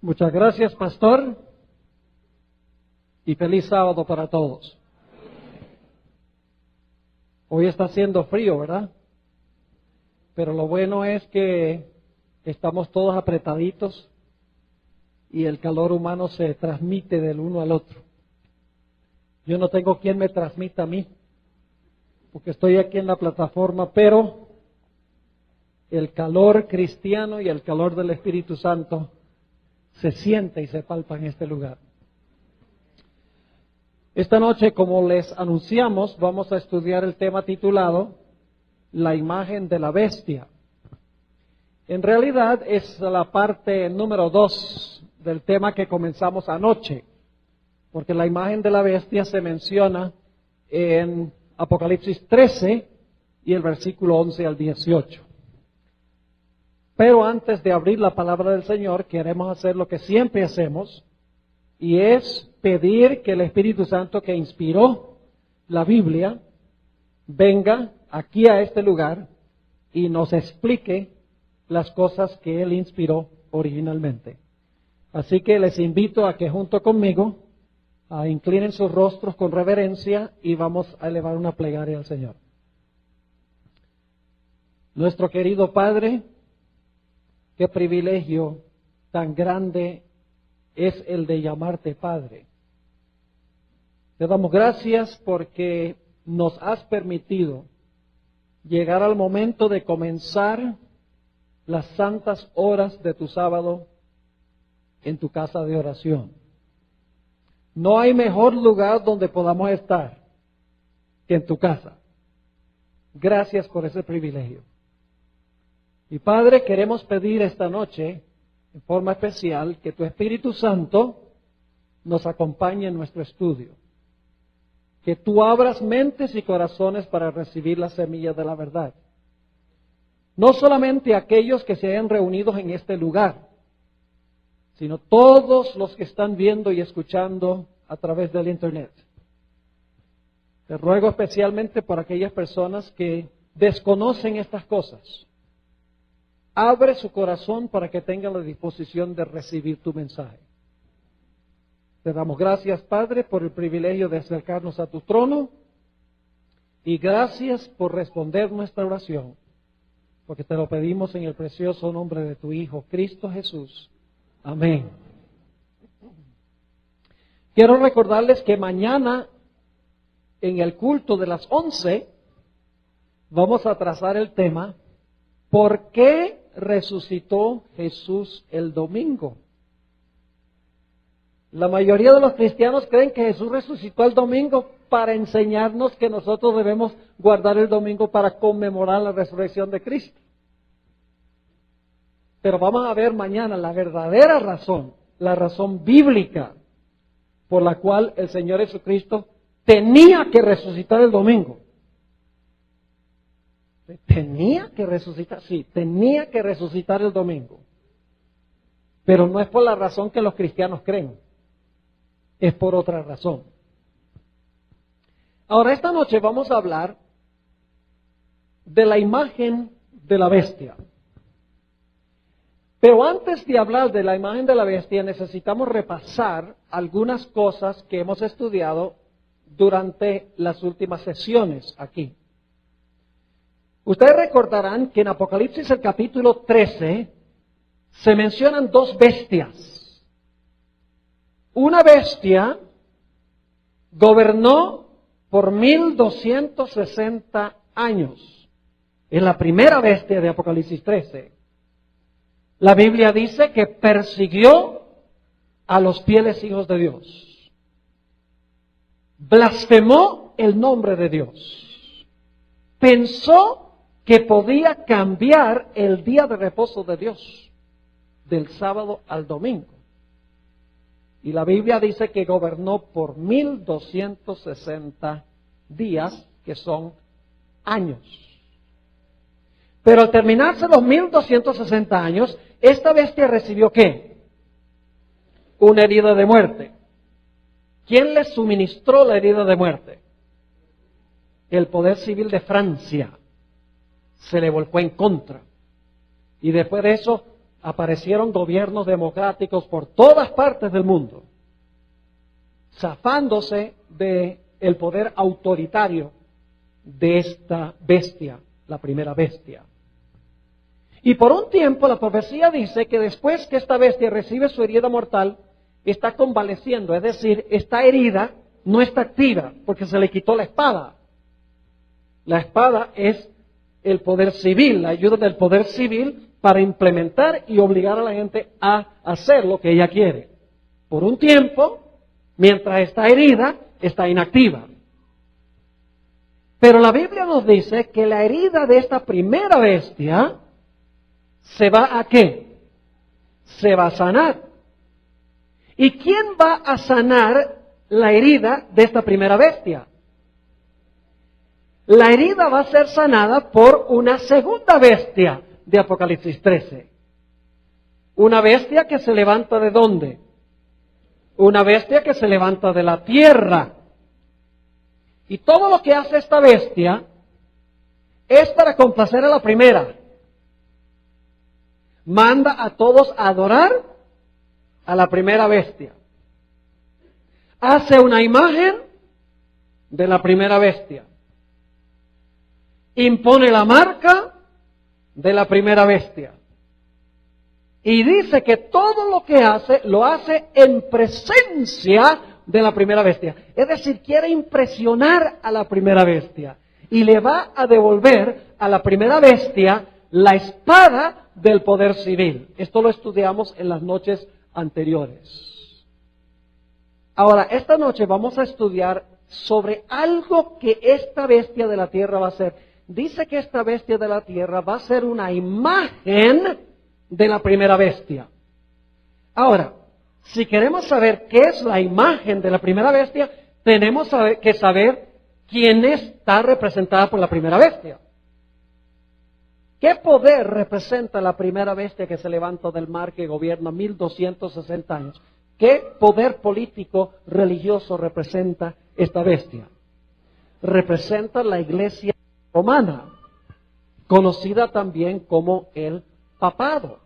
Muchas gracias, pastor, y feliz sábado para todos. Hoy está haciendo frío, ¿verdad? Pero lo bueno es que estamos todos apretaditos y el calor humano se transmite del uno al otro. Yo no tengo quien me transmita a mí, porque estoy aquí en la plataforma, pero el calor cristiano y el calor del Espíritu Santo se siente y se palpa en este lugar. Esta noche, como les anunciamos, vamos a estudiar el tema titulado La imagen de la bestia. En realidad es la parte número 2 del tema que comenzamos anoche, porque la imagen de la bestia se menciona en Apocalipsis 13 y el versículo 11 al 18. Pero antes de abrir la palabra del Señor, queremos hacer lo que siempre hacemos, y es pedir que el Espíritu Santo que inspiró la Biblia venga aquí a este lugar y nos explique las cosas que Él inspiró originalmente. Así que les invito a que junto conmigo inclinen sus rostros con reverencia y vamos a elevar una plegaria al Señor. Nuestro querido Padre, qué privilegio tan grande es el de llamarte Padre. Te damos gracias porque nos has permitido llegar al momento de comenzar las santas horas de tu sábado en tu casa de oración. No hay mejor lugar donde podamos estar que en tu casa. Gracias por ese privilegio. Y Padre, queremos pedir esta noche, en forma especial, que tu Espíritu Santo nos acompañe en nuestro estudio. Que tú abras mentes y corazones para recibir las semillas de la verdad. No solamente aquellos que se hayan reunido en este lugar, sino todos los que están viendo y escuchando a través del Internet. Te ruego especialmente por aquellas personas que desconocen estas cosas. Abre su corazón para que tengan la disposición de recibir tu mensaje. Te damos gracias, Padre, por el privilegio de acercarnos a tu trono y gracias por responder nuestra oración, porque te lo pedimos en el precioso nombre de tu Hijo, Cristo Jesús. Amén. Quiero recordarles que mañana, en el culto de las 11, vamos a trazar el tema ¿por qué resucitó Jesús el domingo? La mayoría de los cristianos creen que Jesús resucitó el domingo para enseñarnos que nosotros debemos guardar el domingo para conmemorar la resurrección de Cristo. Pero vamos a ver mañana la verdadera razón, la razón bíblica por la cual el Señor Jesucristo tenía que resucitar el domingo. Tenía que resucitar, sí, tenía que resucitar el domingo. Pero no es por la razón que los cristianos creen, es por otra razón. Ahora, esta noche vamos a hablar de la imagen de la bestia. Pero antes de hablar de la imagen de la bestia, necesitamos repasar algunas cosas que hemos estudiado durante las últimas sesiones aquí. Ustedes recordarán que en Apocalipsis el capítulo 13 se mencionan dos bestias. Una bestia gobernó por 1260 años. Es la primera bestia de Apocalipsis 13. La Biblia dice que persiguió a los fieles hijos de Dios. Blasfemó el nombre de Dios. Pensó que podía cambiar el día de reposo de Dios, del sábado al domingo. Y la Biblia dice que gobernó por 1260 días, que son años. Pero al terminarse los 1260 años, esta bestia recibió ¿qué? Una herida de muerte. ¿Quién le suministró la herida de muerte? El poder civil de Francia se le volcó en contra. Y después de eso, aparecieron gobiernos democráticos por todas partes del mundo, zafándose del poder autoritario de esta bestia, la primera bestia. Y por un tiempo la profecía dice que después que esta bestia recibe su herida mortal, está convaleciendo, es decir, esta herida no está activa porque se le quitó la espada. La espada es el poder civil, la ayuda del poder civil para implementar y obligar a la gente a hacer lo que ella quiere. Por un tiempo, mientras está herida, está inactiva. Pero la Biblia nos dice que la herida de esta primera bestia se va a ¿qué? Se va a sanar. ¿Y quién va a sanar la herida de esta primera bestia? La herida va a ser sanada por una segunda bestia de Apocalipsis 13. Una bestia que se levanta ¿de dónde? Una bestia que se levanta de la tierra. Y todo lo que hace esta bestia es para complacer a la primera. Manda a todos a adorar a la primera bestia. Hace una imagen de la primera bestia. Impone la marca de la primera bestia. Y dice que todo lo que hace, lo hace en presencia de la primera bestia. Es decir, quiere impresionar a la primera bestia. Y le va a devolver a la primera bestia la espada del poder civil. Esto lo estudiamos en las noches anteriores. Ahora, esta noche vamos a estudiar sobre algo que esta bestia de la tierra va a hacer. Dice que esta bestia de la tierra va a ser una imagen de la primera bestia. Ahora, si queremos saber qué es la imagen de la primera bestia, tenemos que saber quién está representada por la primera bestia. ¿Qué poder representa la primera bestia que se levanta del mar que gobierna 1260 años? ¿Qué poder político religioso representa esta bestia? Representa la iglesia romana, conocida también como el papado.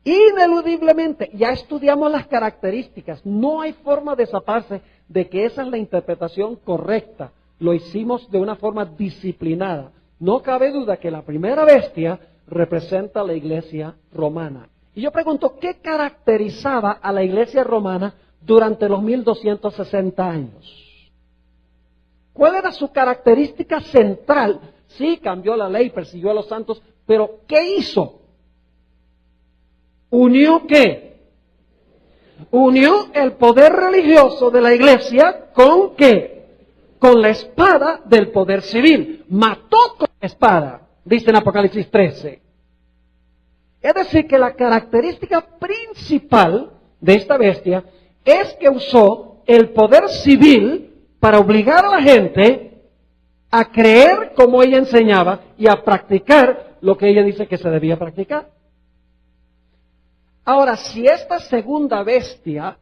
Ineludiblemente, ya estudiamos las características, no hay forma de zafarse de que esa es la interpretación correcta. Lo hicimos de una forma disciplinada. No cabe duda que la primera bestia representa a la iglesia romana. Y yo pregunto, ¿qué caracterizaba a la iglesia romana durante los 1260 años? ¿Cuál era su característica central? Sí, cambió la ley, persiguió a los santos, pero ¿qué hizo? ¿Unió qué? Unió el poder religioso de la iglesia con ¿qué? Con la espada del poder civil. Mató con la espada, dice en Apocalipsis 13. Es decir, que la característica principal de esta bestia es que usó el poder civil para obligar a la gente a creer como ella enseñaba y a practicar lo que ella dice que se debía practicar. Ahora, si esta segunda bestia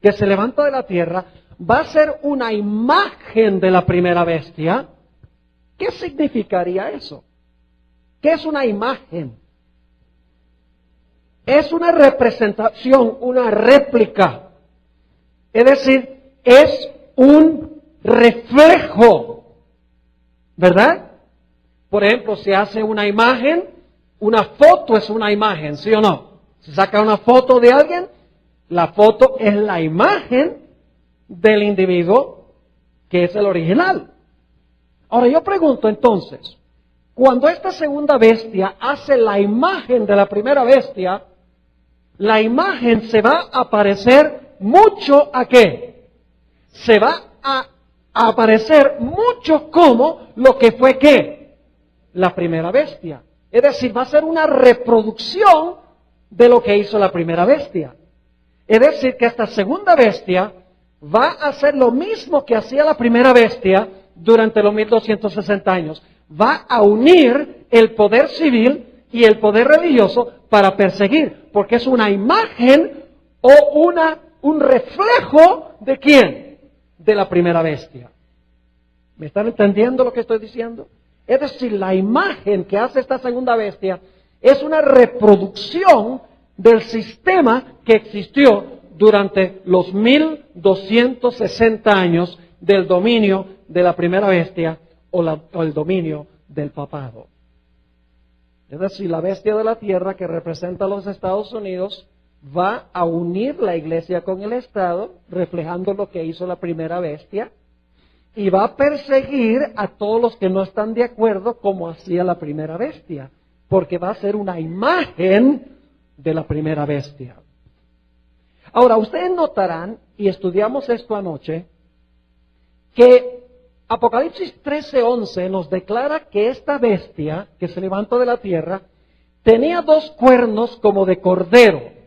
que se levanta de la tierra va a ser una imagen de la primera bestia, ¿qué significaría eso? ¿Qué es una imagen? Es una representación, una réplica. Es decir, es un reflejo, ¿verdad? Por ejemplo, se hace una imagen, una foto es una imagen, ¿sí o no? Se saca una foto de alguien, la foto es la imagen del individuo que es el original. Ahora yo pregunto entonces, cuando esta segunda bestia hace la imagen de la primera bestia, la imagen se va a parecer mucho ¿a qué? Se va a aparecer mucho como lo que fue ¿qué? La primera bestia. Es decir, va a ser una reproducción de lo que hizo la primera bestia. Es decir, que esta segunda bestia va a hacer lo mismo que hacía la primera bestia durante los 1260 años. Va a unir el poder civil y el poder religioso para perseguir, porque es una imagen o un reflejo ¿de quién? De la primera bestia. ¿Me están entendiendo lo que estoy diciendo? Es decir, la imagen que hace esta segunda bestia Es una reproducción del sistema que existió durante los 1260 años del dominio de la primera bestia o el dominio del papado. Es decir, la bestia de la tierra que representa a los Estados Unidos va a unir la iglesia con el Estado, reflejando lo que hizo la primera bestia, y va a perseguir a todos los que no están de acuerdo como hacía la primera bestia, porque va a ser una imagen de la primera bestia. Ahora, ustedes notarán, y estudiamos esto anoche, que Apocalipsis 13:11 nos declara que esta bestia que se levantó de la tierra tenía 2 cuernos como de cordero.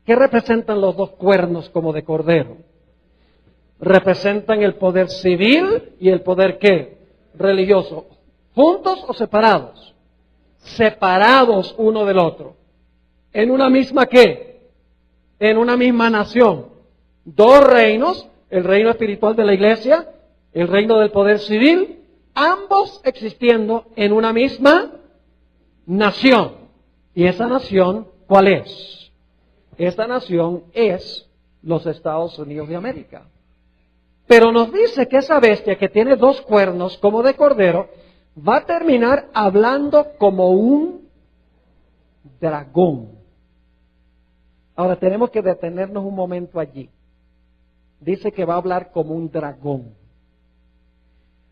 ¿Qué representan los 2 cuernos como de cordero? Representan el poder civil y el poder ¿qué? Religioso. ¿Juntos o separados? Separados uno del otro. ¿En una misma qué? En una misma nación. 2 reinos, el reino espiritual de la iglesia, el reino del poder civil, ambos existiendo en una misma nación. ¿Y esa nación cuál es? Esta nación es los Estados Unidos de América. Pero nos dice que esa bestia que tiene 2 cuernos como de cordero va a terminar hablando como un dragón. Ahora tenemos que detenernos un momento allí. Dice que va a hablar como un dragón.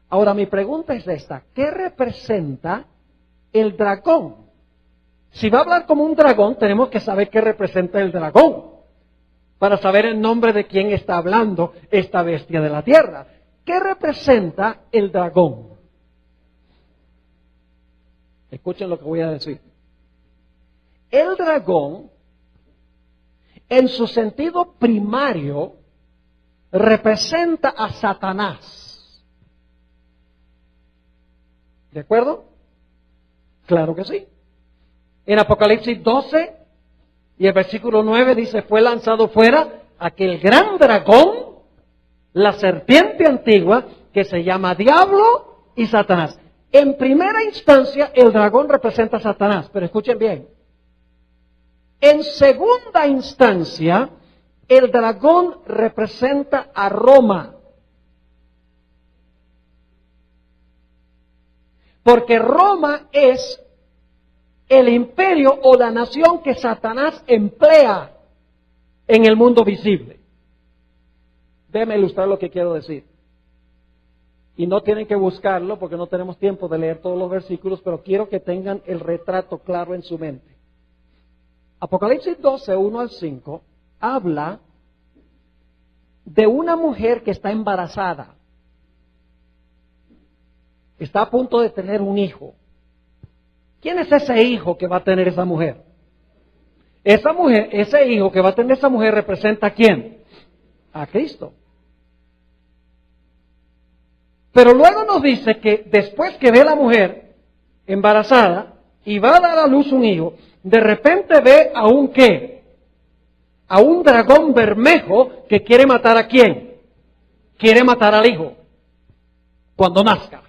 Ahora mi pregunta es esta: ¿qué representa el dragón? Si va a hablar como un dragón, tenemos que saber qué representa el dragón, para saber el nombre de quién está hablando esta bestia de la tierra. ¿Qué representa el dragón? Escuchen lo que voy a decir. El dragón, en su sentido primario, representa a Satanás. ¿De acuerdo? Claro que sí. En Apocalipsis 12 y el versículo 9 dice: fue lanzado fuera aquel gran dragón, la serpiente antigua, que se llama Diablo y Satanás. En primera instancia, el dragón representa a Satanás, pero escuchen bien. En segunda instancia, el dragón representa a Roma. Porque Roma es el imperio o la nación que Satanás emplea en el mundo visible. Déjeme ilustrar lo que quiero decir. Y no tienen que buscarlo porque no tenemos tiempo de leer todos los versículos, pero quiero que tengan el retrato claro en su mente. Apocalipsis 12, 1 al 5, habla de una mujer que está embarazada. Está a punto de tener un hijo. ¿Quién es ese hijo que va a tener esa mujer? Esa mujer, ese hijo que va a tener esa mujer representa ¿a quién? A Cristo. Pero luego nos dice que después que ve a la mujer embarazada y va a dar a luz un hijo, de repente ve a un ¿qué? A un dragón bermejo que quiere matar ¿a quién? Quiere matar al hijo cuando nazca.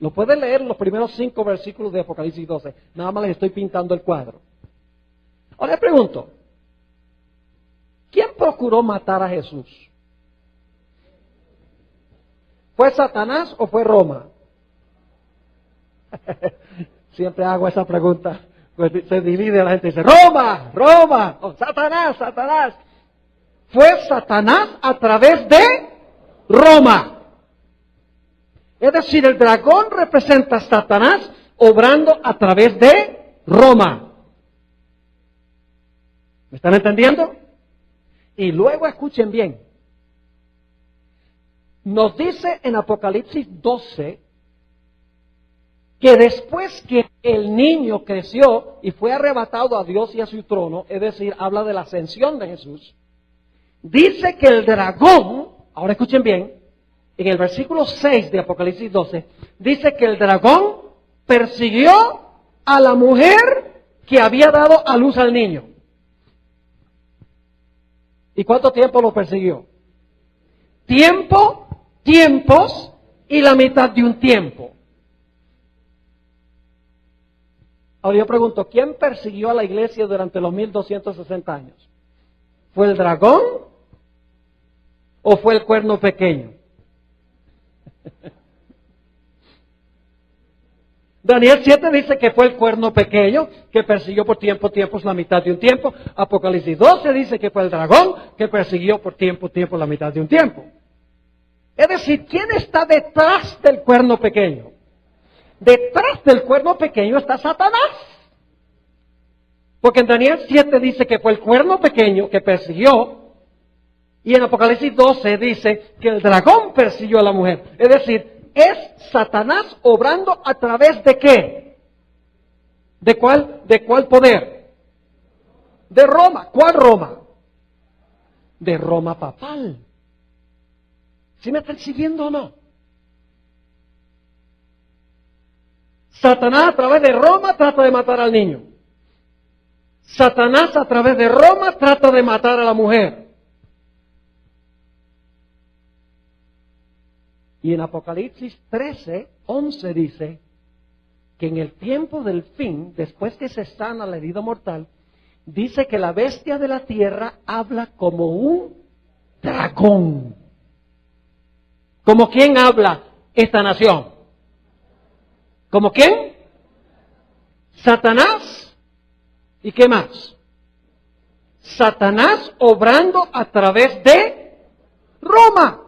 Lo puede leer los primeros 5 versículos de Apocalipsis 12. Nada más les estoy pintando el cuadro. Ahora le pregunto, ¿quién procuró matar a Jesús? ¿Fue Satanás o fue Roma? Siempre hago esa pregunta. Pues se divide la gente y dice, Roma, Roma, oh, Satanás, Satanás. Fue Satanás a través de Roma. Es decir, el dragón representa a Satanás obrando a través de Roma. ¿Me están entendiendo? Y luego escuchen bien. Nos dice en Apocalipsis 12 que después que el niño creció y fue arrebatado a Dios y a su trono, es decir, habla de la ascensión de Jesús, dice que el dragón, ahora escuchen bien, en el versículo 6 de Apocalipsis 12, dice que el dragón persiguió a la mujer que había dado a luz al niño. ¿Y cuánto tiempo lo persiguió? Tiempo, tiempos y la mitad de un tiempo. Ahora yo pregunto, ¿quién persiguió a la iglesia durante los 1260 años? ¿Fue el dragón o fue el cuerno pequeño? Daniel 7 dice que fue el cuerno pequeño que persiguió por tiempos la mitad de un tiempo. Apocalipsis 12 dice que fue el dragón que persiguió por tiempo la mitad de un tiempo. Es decir, ¿quién está detrás del cuerno pequeño? Detrás del cuerno pequeño está Satanás. Porque en Daniel 7 dice que fue el cuerno pequeño que persiguió, y en Apocalipsis 12 dice que el dragón persiguió a la mujer. Es decir, es Satanás obrando a través de ¿qué? ¿De cuál poder? De Roma. ¿Cuál Roma? De Roma papal. ¿Sí me están siguiendo o no? Satanás a través de Roma trata de matar al niño. Satanás a través de Roma trata de matar a la mujer. Y en Apocalipsis 13:11 dice que en el tiempo del fin, después que se sana la herida mortal, dice que la bestia de la tierra habla como un dragón. ¿Como quién habla esta nación? ¿Como quién? Satanás. ¿Y qué más? Satanás obrando a través de Roma.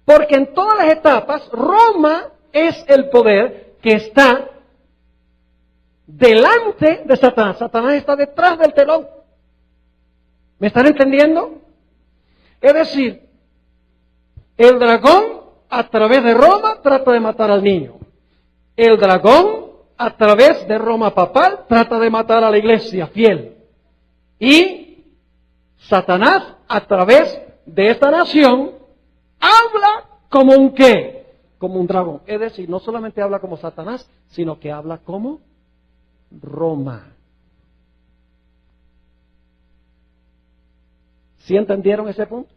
Porque en todas las etapas, Roma es el poder que está delante de Satanás. Satanás está detrás del telón. ¿Me están entendiendo? Es decir, el dragón a través de Roma trata de matar al niño. El dragón a través de Roma papal trata de matar a la iglesia fiel. Y Satanás a través de esta nación habla como un ¿qué? Como un dragón. Es decir, no solamente habla como Satanás, sino que habla como Roma. ¿Sí entendieron ese punto?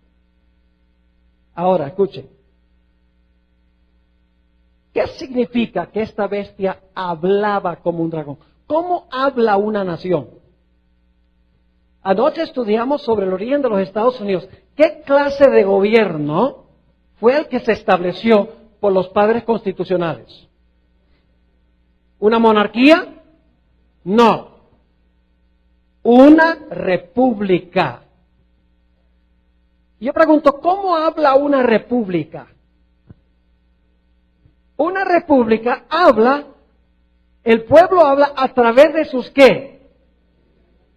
Ahora, escuchen. ¿Qué significa que esta bestia hablaba como un dragón? ¿Cómo habla una nación? Anoche estudiamos sobre el origen de los Estados Unidos. ¿Qué clase de gobierno fue el que se estableció por los padres constitucionales? ¿Una monarquía? No. Una república. Yo pregunto, ¿cómo habla una república? Una república habla, el pueblo habla a través de sus ¿qué?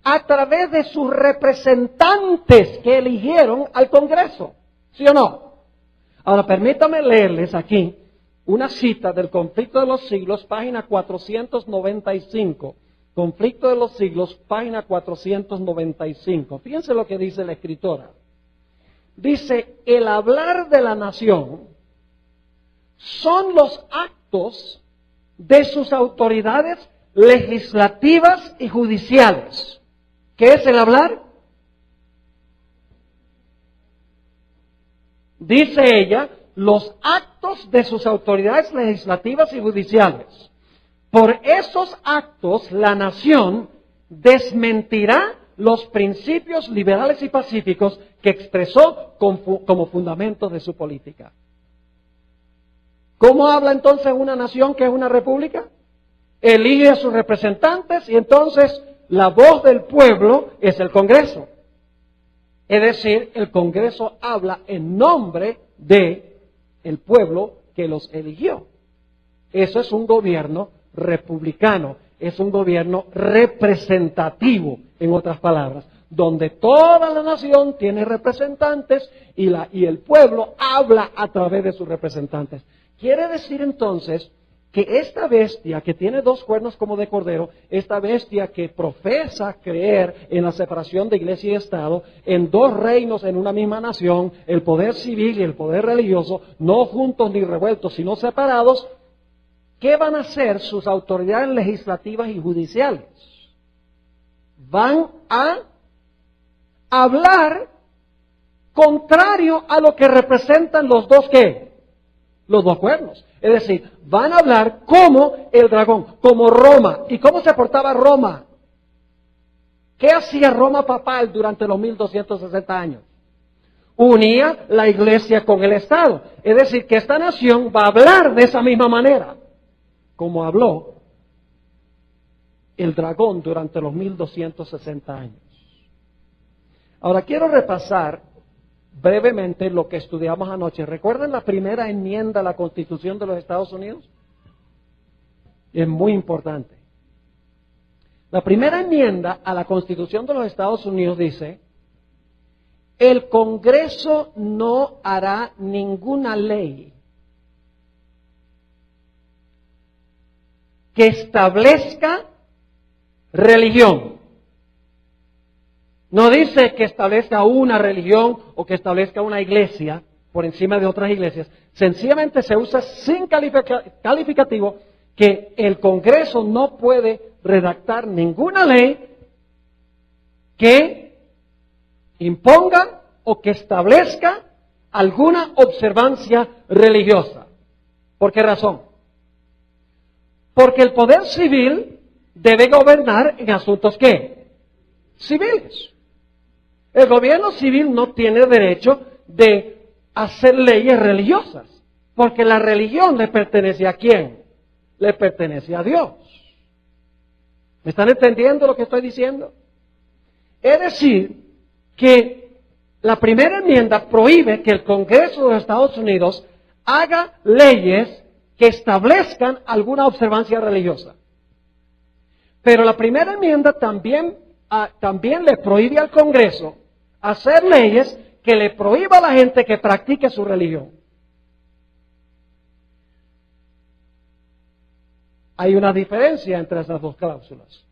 A través de sus representantes que eligieron al Congreso. ¿Sí o no? Ahora, permítame leerles aquí una cita del Conflicto de los Siglos, página 495. Conflicto de los Siglos, página 495. Fíjense lo que dice la escritora. Dice, el hablar de la nación son los actos de sus autoridades legislativas y judiciales. ¿Qué es el hablar? Dice ella, los actos de sus autoridades legislativas y judiciales. Por esos actos, la nación desmentirá los principios liberales y pacíficos que expresó como fundamentos de su política. ¿Cómo habla entonces una nación que es una república? Elige a sus representantes y entonces la voz del pueblo es el Congreso. Es decir, el Congreso habla en nombre de el pueblo que los eligió. Eso es un gobierno republicano, es un gobierno representativo, en otras palabras, donde toda la nación tiene representantes y el pueblo habla a través de sus representantes. Quiere decir entonces que esta bestia que tiene dos cuernos como de cordero, esta bestia que profesa creer en la separación de iglesia y Estado, en dos reinos en una misma nación, el poder civil y el poder religioso, no juntos ni revueltos, sino separados, ¿qué van a hacer sus autoridades legislativas y judiciales? Van a hablar contrario a lo que representan los dos ¿qué? los dos cuernos. Es decir, van a hablar como el dragón, como Roma. ¿Y cómo se portaba Roma? ¿Qué hacía Roma papal durante los 1260 años? Unía la iglesia con el Estado. Es decir, que esta nación va a hablar de esa misma manera, como habló el dragón durante los 1260 años. Ahora quiero repasar brevemente lo que estudiamos anoche. ¿Recuerdan la primera enmienda a la Constitución de los Estados Unidos? Es muy importante. La primera enmienda a la Constitución de los Estados Unidos dice: el Congreso no hará ninguna ley que establezca religión. No dice que establezca una religión o que establezca una iglesia por encima de otras iglesias. Sencillamente se usa sin calificativo que el Congreso no puede redactar ninguna ley que imponga o que establezca alguna observancia religiosa. ¿Por qué razón? Porque el poder civil debe gobernar en asuntos ¿qué? Civiles. El gobierno civil no tiene derecho de hacer leyes religiosas, porque la religión le pertenece ¿a quién? Le pertenece a Dios. ¿Me están entendiendo lo que estoy diciendo? Es decir, que la primera enmienda prohíbe que el Congreso de los Estados Unidos haga leyes que establezcan alguna observancia religiosa. Pero la primera enmienda también le prohíbe al Congreso hacer leyes que le prohíba a la gente que practique su religión. Hay una diferencia entre esas dos cláusulas.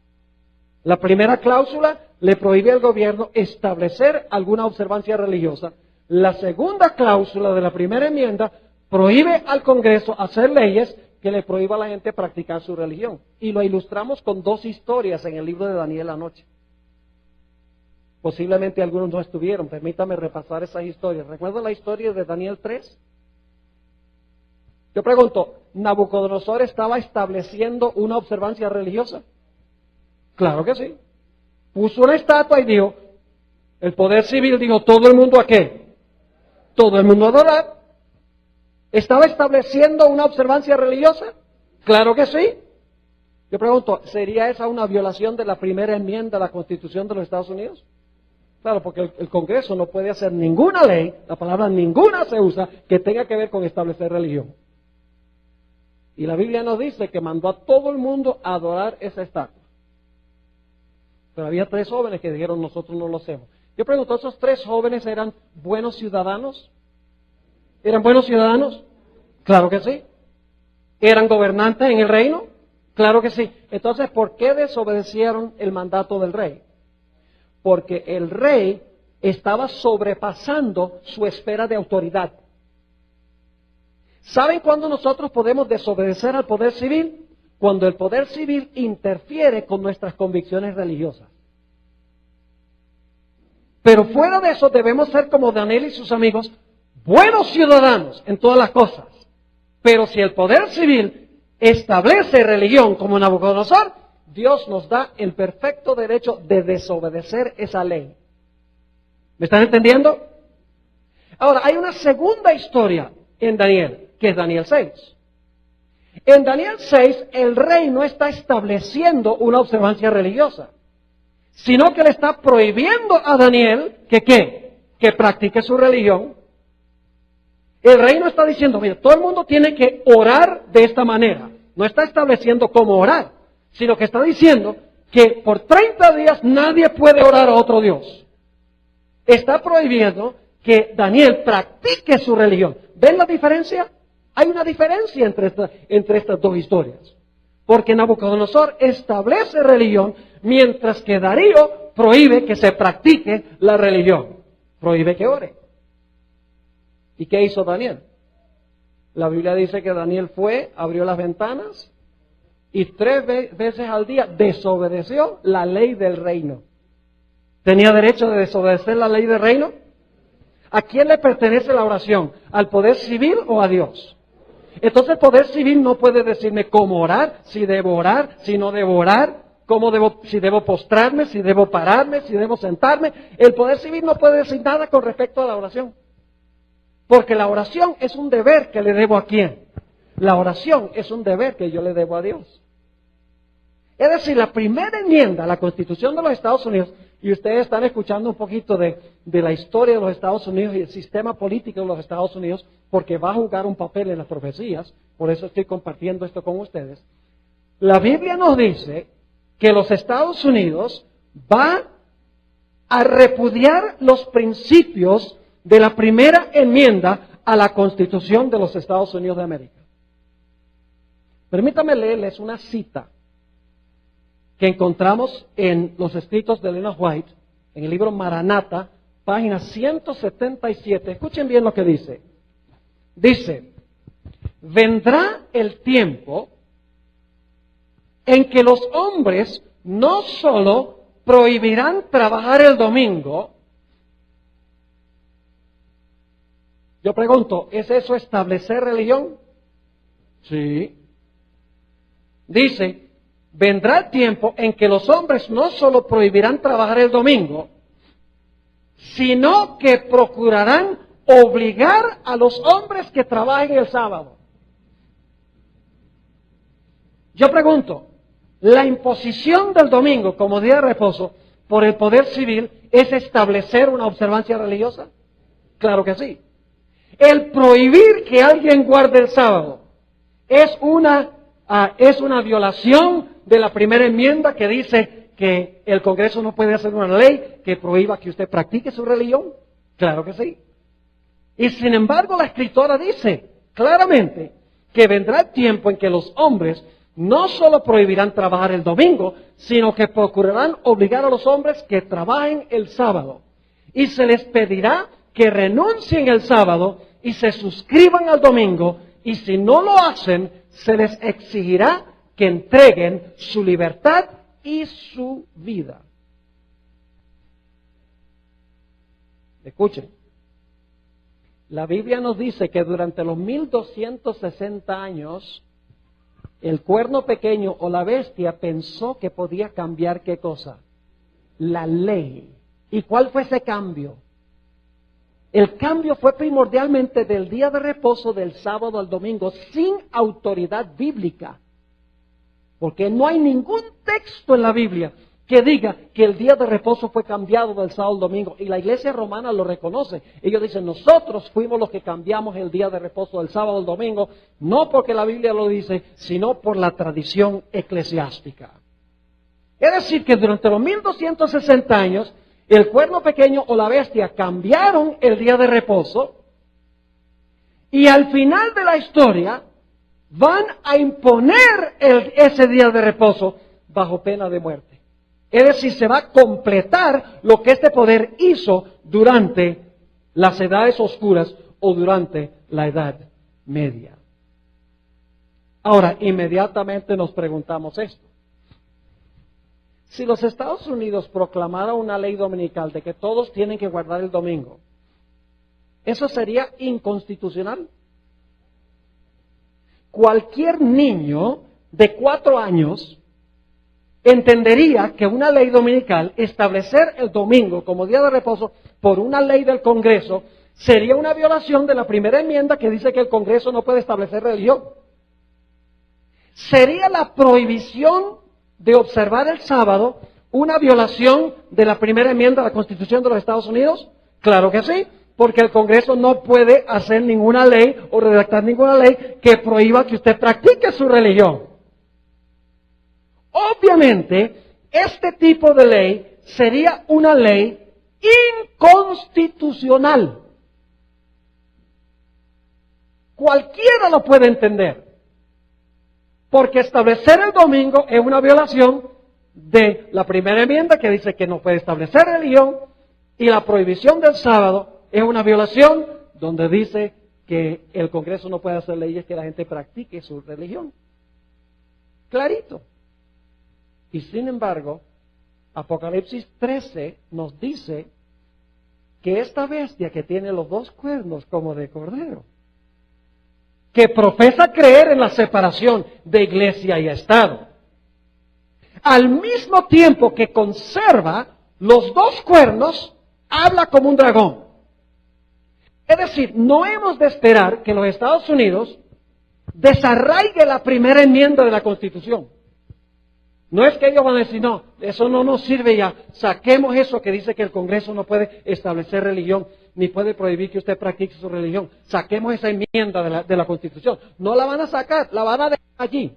La primera cláusula le prohíbe al gobierno establecer alguna observancia religiosa. La segunda cláusula de la primera enmienda prohíbe al Congreso hacer leyes que le prohíba a la gente practicar su religión. Y lo ilustramos con dos historias en el libro de Daniel anoche. Posiblemente algunos no estuvieron, permítame repasar esas historias. ¿Recuerdan la historia de Daniel 3? Yo pregunto, ¿Nabucodonosor estaba estableciendo una observancia religiosa? Claro que sí. Puso una estatua y dijo, el poder civil dijo, ¿todo el mundo a qué? Todo el mundo a adorar. ¿Estaba estableciendo una observancia religiosa? Claro que sí. Yo pregunto, ¿sería esa una violación de la primera enmienda a la Constitución de los Estados Unidos? Claro, porque el Congreso no puede hacer ninguna ley, la palabra ninguna se usa, que tenga que ver con establecer religión. Y la Biblia nos dice que mandó a todo el mundo a adorar esa estatua. Pero había 3 jóvenes que dijeron, nosotros no lo hacemos. Yo pregunto, ¿esos 3 jóvenes eran buenos ciudadanos? ¿Eran buenos ciudadanos? Claro que sí. ¿Eran gobernantes en el reino? Claro que sí. Entonces, ¿por qué desobedecieron el mandato del rey? Porque el rey estaba sobrepasando su esfera de autoridad. ¿Saben cuándo nosotros podemos desobedecer al poder civil? Cuando el poder civil interfiere con nuestras convicciones religiosas. Pero fuera de eso debemos ser como Daniel y sus amigos, buenos ciudadanos en todas las cosas. Pero si el poder civil establece religión como Nabucodonosor, Dios nos da el perfecto derecho de desobedecer esa ley. ¿Me están entendiendo? Ahora, hay una segunda historia en Daniel, que es Daniel 6. En Daniel 6, el rey no está estableciendo una observancia religiosa, sino que le está prohibiendo a Daniel que practique su religión. El rey no está diciendo, mira, todo el mundo tiene que orar de esta manera. No está estableciendo cómo orar, sino que está diciendo que por 30 días nadie puede orar a otro Dios. Está prohibiendo que Daniel practique su religión. ¿Ven la diferencia? Hay una diferencia entre estas dos historias. Porque Nabucodonosor establece religión, mientras que Darío prohíbe que se practique la religión. Prohíbe que ore. ¿Y qué hizo Daniel? La Biblia dice que Daniel fue, abrió las ventanas y 3 veces al día desobedeció la ley del reino. ¿Tenía derecho de desobedecer la ley del reino? ¿A quién le pertenece la oración? ¿Al poder civil o a Dios? Entonces el poder civil no puede decirme cómo orar, si debo orar, si no debo orar, si debo postrarme, si debo pararme, si debo sentarme. El poder civil no puede decir nada con respecto a la oración. Porque la oración es un deber que le debo a quién. La oración es un deber que yo le debo a Dios. Es decir, la primera enmienda a la Constitución de los Estados Unidos, y ustedes están escuchando un poquito de la historia de los Estados Unidos y el sistema político de los Estados Unidos, porque va a jugar un papel en las profecías, por eso estoy compartiendo esto con ustedes. La Biblia nos dice que los Estados Unidos va a repudiar los principios de la primera enmienda a la Constitución de los Estados Unidos de América. Permítame leerles una cita que encontramos en los escritos de Elena White, en el libro Maranata, página 177. Escuchen bien lo que dice. Dice, vendrá el tiempo en que los hombres no solo prohibirán trabajar el domingo. Yo pregunto, ¿es eso establecer religión? Sí. Dice, vendrá el tiempo en que los hombres no solo prohibirán trabajar el domingo, sino que procurarán obligar a los hombres que trabajen el sábado. Yo pregunto, ¿la imposición del domingo como día de reposo por el poder civil es establecer una observancia religiosa? Claro que sí. El prohibir que alguien guarde el sábado es una violación de la primera enmienda que dice que el Congreso no puede hacer una ley que prohíba que usted practique su religión. Claro que sí. Y sin embargo la escritora dice claramente que vendrá el tiempo en que los hombres no solo prohibirán trabajar el domingo, sino que procurarán obligar a los hombres que trabajen el sábado. Y se les pedirá que renuncien el sábado y se suscriban al domingo, y si no lo hacen, se les exigirá que entreguen su libertad y su vida. Escuchen, la Biblia nos dice que durante los 1260 años, el cuerno pequeño o la bestia pensó que podía cambiar ¿qué cosa? La ley. ¿Y cuál fue ese cambio? El cambio fue primordialmente del día de reposo del sábado al domingo sin autoridad bíblica. Porque no hay ningún texto en la Biblia que diga que el día de reposo fue cambiado del sábado al domingo. Y la iglesia romana lo reconoce. Ellos dicen, nosotros fuimos los que cambiamos el día de reposo del sábado al domingo, no porque la Biblia lo dice, sino por la tradición eclesiástica. Es decir, que durante los 1260 años, el cuerno pequeño o la bestia cambiaron el día de reposo y al final de la historia van a imponer ese día de reposo bajo pena de muerte. Es decir, se va a completar lo que este poder hizo durante las edades oscuras o durante la Edad Media. Ahora, inmediatamente nos preguntamos esto. Si los Estados Unidos proclamaran una ley dominical de que todos tienen que guardar el domingo, ¿eso sería inconstitucional? Cualquier niño de 4 años entendería que una ley dominical, establecer el domingo como día de reposo por una ley del Congreso, sería una violación de la primera enmienda que dice que el Congreso no puede establecer religión. Sería la prohibición de observar el sábado una violación de la primera enmienda de la Constitución de los Estados Unidos? Claro que sí, porque el Congreso no puede hacer ninguna ley o redactar ninguna ley que prohíba que usted practique su religión. Obviamente, este tipo de ley sería una ley inconstitucional. Cualquiera lo puede entender. Porque establecer el domingo es una violación de la primera enmienda que dice que no puede establecer religión, y la prohibición del sábado es una violación donde dice que el Congreso no puede hacer leyes que la gente practique su religión. Clarito. Y sin embargo, Apocalipsis 13 nos dice que esta bestia que tiene los 2 cuernos como de cordero que profesa creer en la separación de iglesia y Estado, al mismo tiempo que conserva los dos cuernos, habla como un dragón. Es decir, no hemos de esperar que los Estados Unidos desarraigue la primera enmienda de la Constitución. No es que ellos van a decir, no, eso no nos sirve ya, saquemos eso que dice que el Congreso no puede establecer religión, ni puede prohibir que usted practique su religión. Saquemos esa enmienda de la Constitución. No la van a sacar, la van a dejar allí.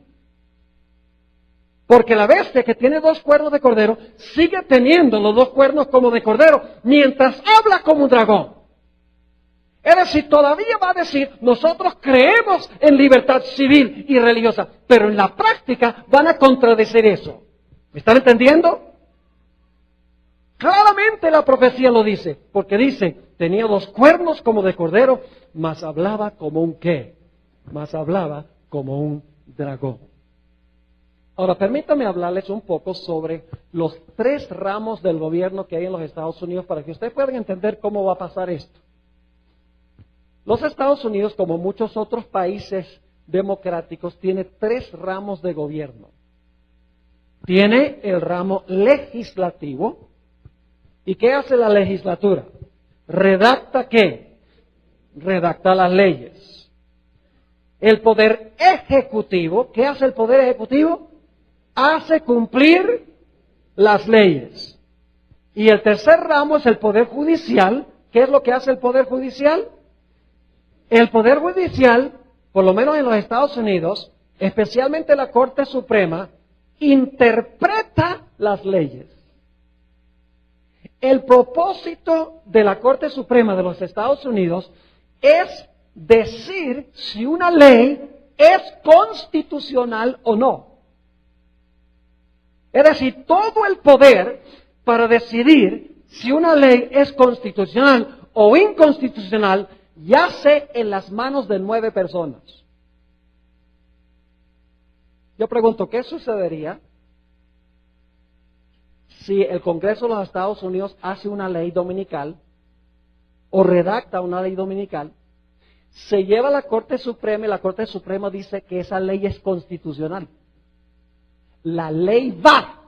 Porque la bestia que tiene dos cuernos de cordero, sigue teniendo los dos cuernos como de cordero, mientras habla como un dragón. Es decir, todavía va a decir, nosotros creemos en libertad civil y religiosa, pero en la práctica van a contradecir eso. ¿Me están entendiendo? Claramente la profecía lo dice, porque dice, tenía dos cuernos como de cordero, mas hablaba como un ¿qué? Mas hablaba como un dragón. Ahora, permítame hablarles un poco sobre los tres ramos del gobierno que hay en los Estados Unidos para que ustedes puedan entender cómo va a pasar esto. Los Estados Unidos, como muchos otros países democráticos, tiene tres ramos de gobierno. Tiene el ramo legislativo. ¿Y qué hace la legislatura? ¿Redacta qué? Redacta las leyes. El poder ejecutivo, ¿qué hace el poder ejecutivo? Hace cumplir las leyes. Y el tercer ramo es el poder judicial. ¿Qué es lo que hace el poder judicial? El Poder Judicial, por lo menos en los Estados Unidos, especialmente la Corte Suprema, interpreta las leyes. El propósito de la Corte Suprema de los Estados Unidos es decir si una ley es constitucional o no. Es decir, todo el poder para decidir si una ley es constitucional o inconstitucional yace en las manos de 9 personas. Yo pregunto, ¿qué sucedería si el Congreso de los Estados Unidos hace una ley dominical o redacta una ley dominical, se lleva a la Corte Suprema y la Corte Suprema dice que esa ley es constitucional? La ley va.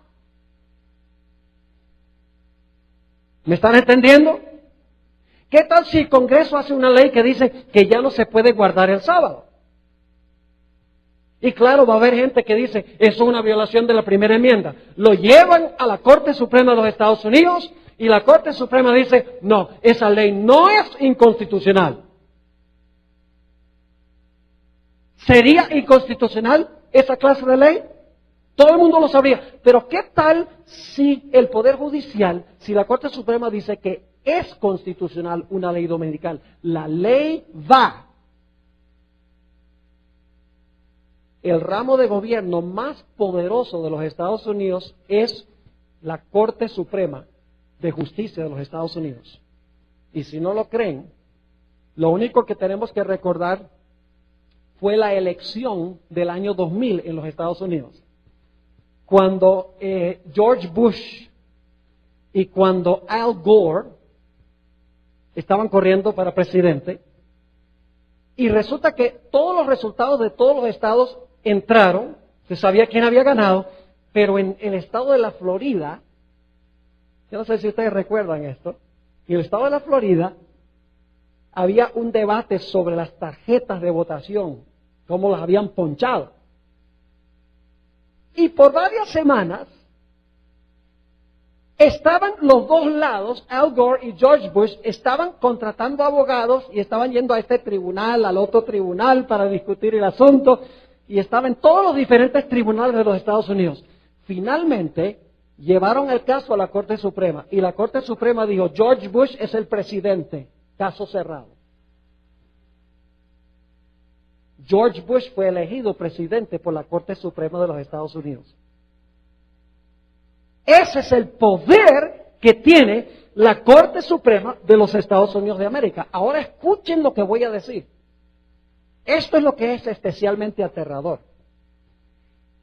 ¿Me están entendiendo? ¿Qué tal si el Congreso hace una ley que dice que ya no se puede guardar el sábado? Y claro, va a haber gente que dice, eso es una violación de la primera enmienda. Lo llevan a la Corte Suprema de los Estados Unidos y la Corte Suprema dice, no, esa ley no es inconstitucional. ¿Sería inconstitucional esa clase de ley? Todo el mundo lo sabría. Pero ¿qué tal si el Poder Judicial, si la Corte Suprema dice que es constitucional una ley dominical? La ley va. El ramo de gobierno más poderoso de los Estados Unidos es la Corte Suprema de Justicia de los Estados Unidos. Y si no lo creen, lo único que tenemos que recordar fue la elección del año 2000 en los Estados Unidos. Cuando George Bush y cuando Al Gore estaban corriendo para presidente, y resulta que todos los resultados de todos los estados entraron, se sabía quién había ganado, pero en el estado de la Florida, yo no sé si ustedes recuerdan esto, en el estado de la Florida había un debate sobre las tarjetas de votación, cómo las habían ponchado. Y por varias semanas estaban los dos lados, Al Gore y George Bush, estaban contratando abogados y estaban yendo a este tribunal, al otro tribunal para discutir el asunto, y estaban en todos los diferentes tribunales de los Estados Unidos. Finalmente llevaron el caso a la Corte Suprema y la Corte Suprema dijo, George Bush es el presidente, caso cerrado. George Bush fue elegido presidente por la Corte Suprema de los Estados Unidos. Ese es el poder que tiene la Corte Suprema de los Estados Unidos de América. Ahora escuchen lo que voy a decir. Esto es lo que es especialmente aterrador.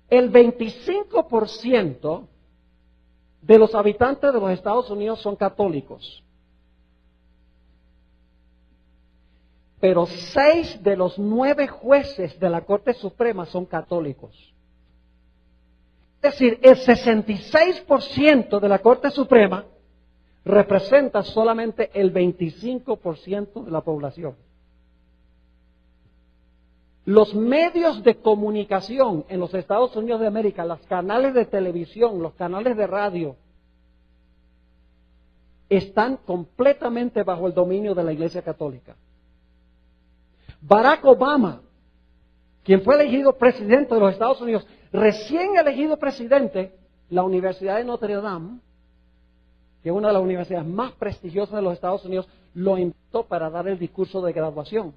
El 25% de los habitantes de los Estados Unidos son católicos. pero 6 de los 9 jueces de la Corte Suprema son católicos. Es decir, el 66% de la Corte Suprema representa solamente el 25% de la población. Los medios de comunicación en los Estados Unidos de América, los canales de televisión, los canales de radio, están completamente bajo el dominio de la Iglesia Católica. Barack Obama, quien fue elegido presidente de los Estados Unidos, recién elegido presidente, la Universidad de Notre Dame, que es una de las universidades más prestigiosas de los Estados Unidos, lo invitó para dar el discurso de graduación.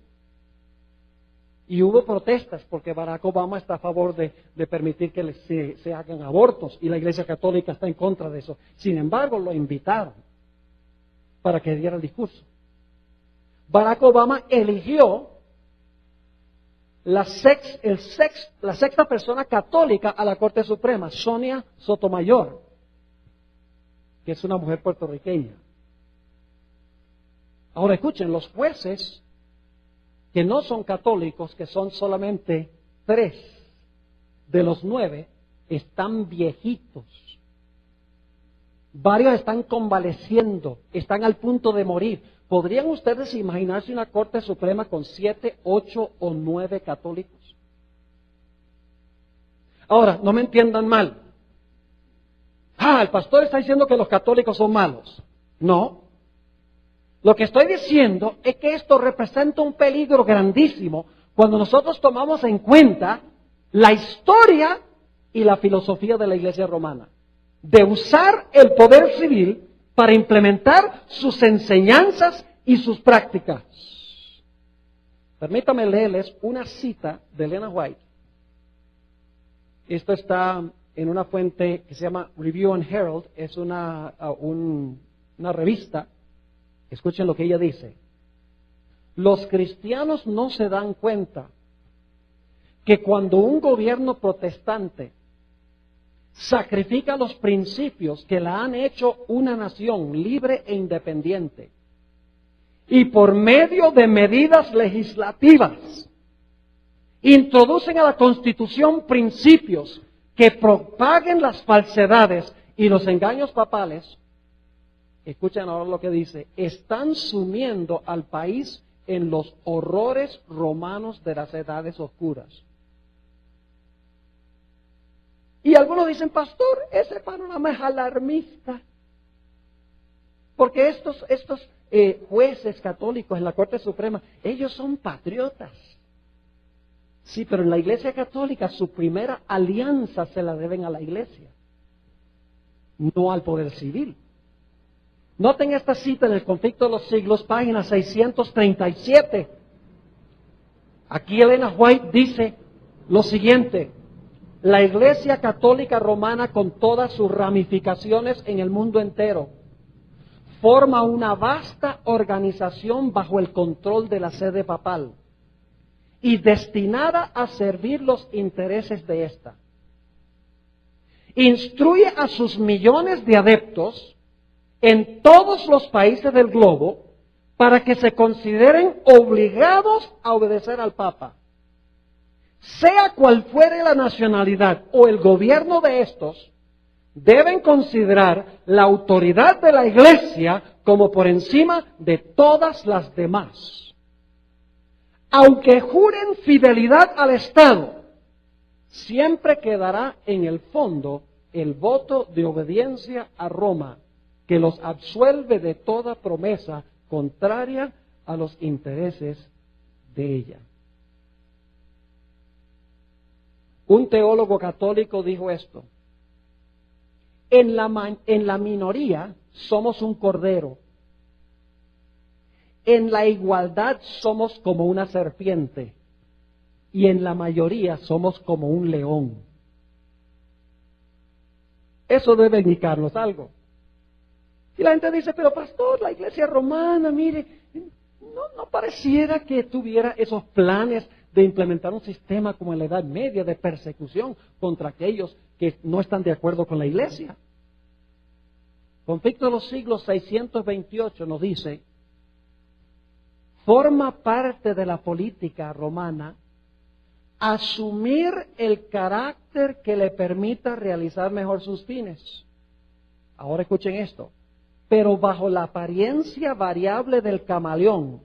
Y hubo protestas porque Barack Obama está a favor de permitir que se hagan abortos y la Iglesia Católica está en contra de eso. Sin embargo, lo invitaron para que diera el discurso. Barack Obama eligió la sexta persona católica a la Corte Suprema, Sonia Sotomayor, que es una mujer puertorriqueña. Ahora escuchen, los jueces que no son católicos, que son solamente 3 de los 9, están viejitos. Varios están convaleciendo, están al punto de morir. ¿Podrían ustedes imaginarse una Corte Suprema con 7, 8 o 9 católicos? Ahora, no me entiendan mal. El pastor está diciendo que los católicos son malos. No. Lo que estoy diciendo es que esto representa un peligro grandísimo cuando nosotros tomamos en cuenta la historia y la filosofía de la Iglesia romana, de usar el poder civil para implementar sus enseñanzas y sus prácticas. Permítame leerles una cita de Elena White. Esto está en una fuente que se llama Review and Herald, es una revista. Escuchen lo que ella dice. Los cristianos no se dan cuenta que cuando un gobierno protestante sacrifica los principios que la han hecho una nación libre e independiente y por medio de medidas legislativas introducen a la Constitución principios que propaguen las falsedades y los engaños papales, escuchen ahora lo que dice, están sumiendo al país en los horrores romanos de las edades oscuras. Y algunos dicen, pastor, ese panorama es alarmista. Porque estos jueces católicos en la Corte Suprema, ellos son patriotas. Sí, pero en la Iglesia Católica su primera alianza se la deben a la Iglesia, no al poder civil. Noten esta cita en el Conflicto de los Siglos, página 637. Aquí Elena White dice lo siguiente: la Iglesia Católica Romana, con todas sus ramificaciones en el mundo entero, forma una vasta organización bajo el control de la sede papal y destinada a servir los intereses de ésta. Instruye a sus millones de adeptos en todos los países del globo para que se consideren obligados a obedecer al Papa. Sea cual fuere la nacionalidad o el gobierno de estos, deben considerar la autoridad de la Iglesia como por encima de todas las demás. Aunque juren fidelidad al Estado, siempre quedará en el fondo el voto de obediencia a Roma, que los absuelve de toda promesa contraria a los intereses de ella. Un teólogo católico dijo esto: en la minoría somos un cordero, en la igualdad somos como una serpiente y en la mayoría somos como un león. Eso debe indicarnos algo. Y la gente dice, pero pastor, la Iglesia romana, mire, no pareciera que tuviera esos planes de implementar un sistema como en la Edad Media de persecución contra aquellos que no están de acuerdo con la Iglesia. Conflicto de los siglos 628 nos dice: forma parte de la política romana asumir el carácter que le permita realizar mejor sus fines. Ahora escuchen esto. Pero bajo la apariencia variable del camaleón,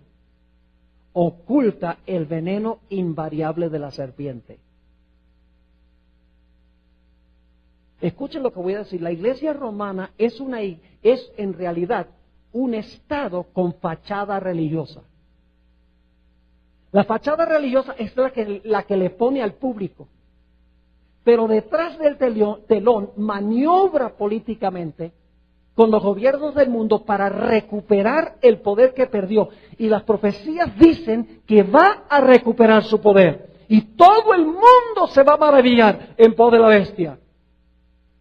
oculta el veneno invariable de la serpiente. Escuchen lo que voy a decir. La iglesia romana es en realidad un estado con fachada religiosa. La fachada religiosa es la que le pone al público. Pero detrás del telón maniobra políticamente con los gobiernos del mundo para recuperar el poder que perdió. Y las profecías dicen que va a recuperar su poder. Y todo el mundo se va a maravillar en pos de la bestia.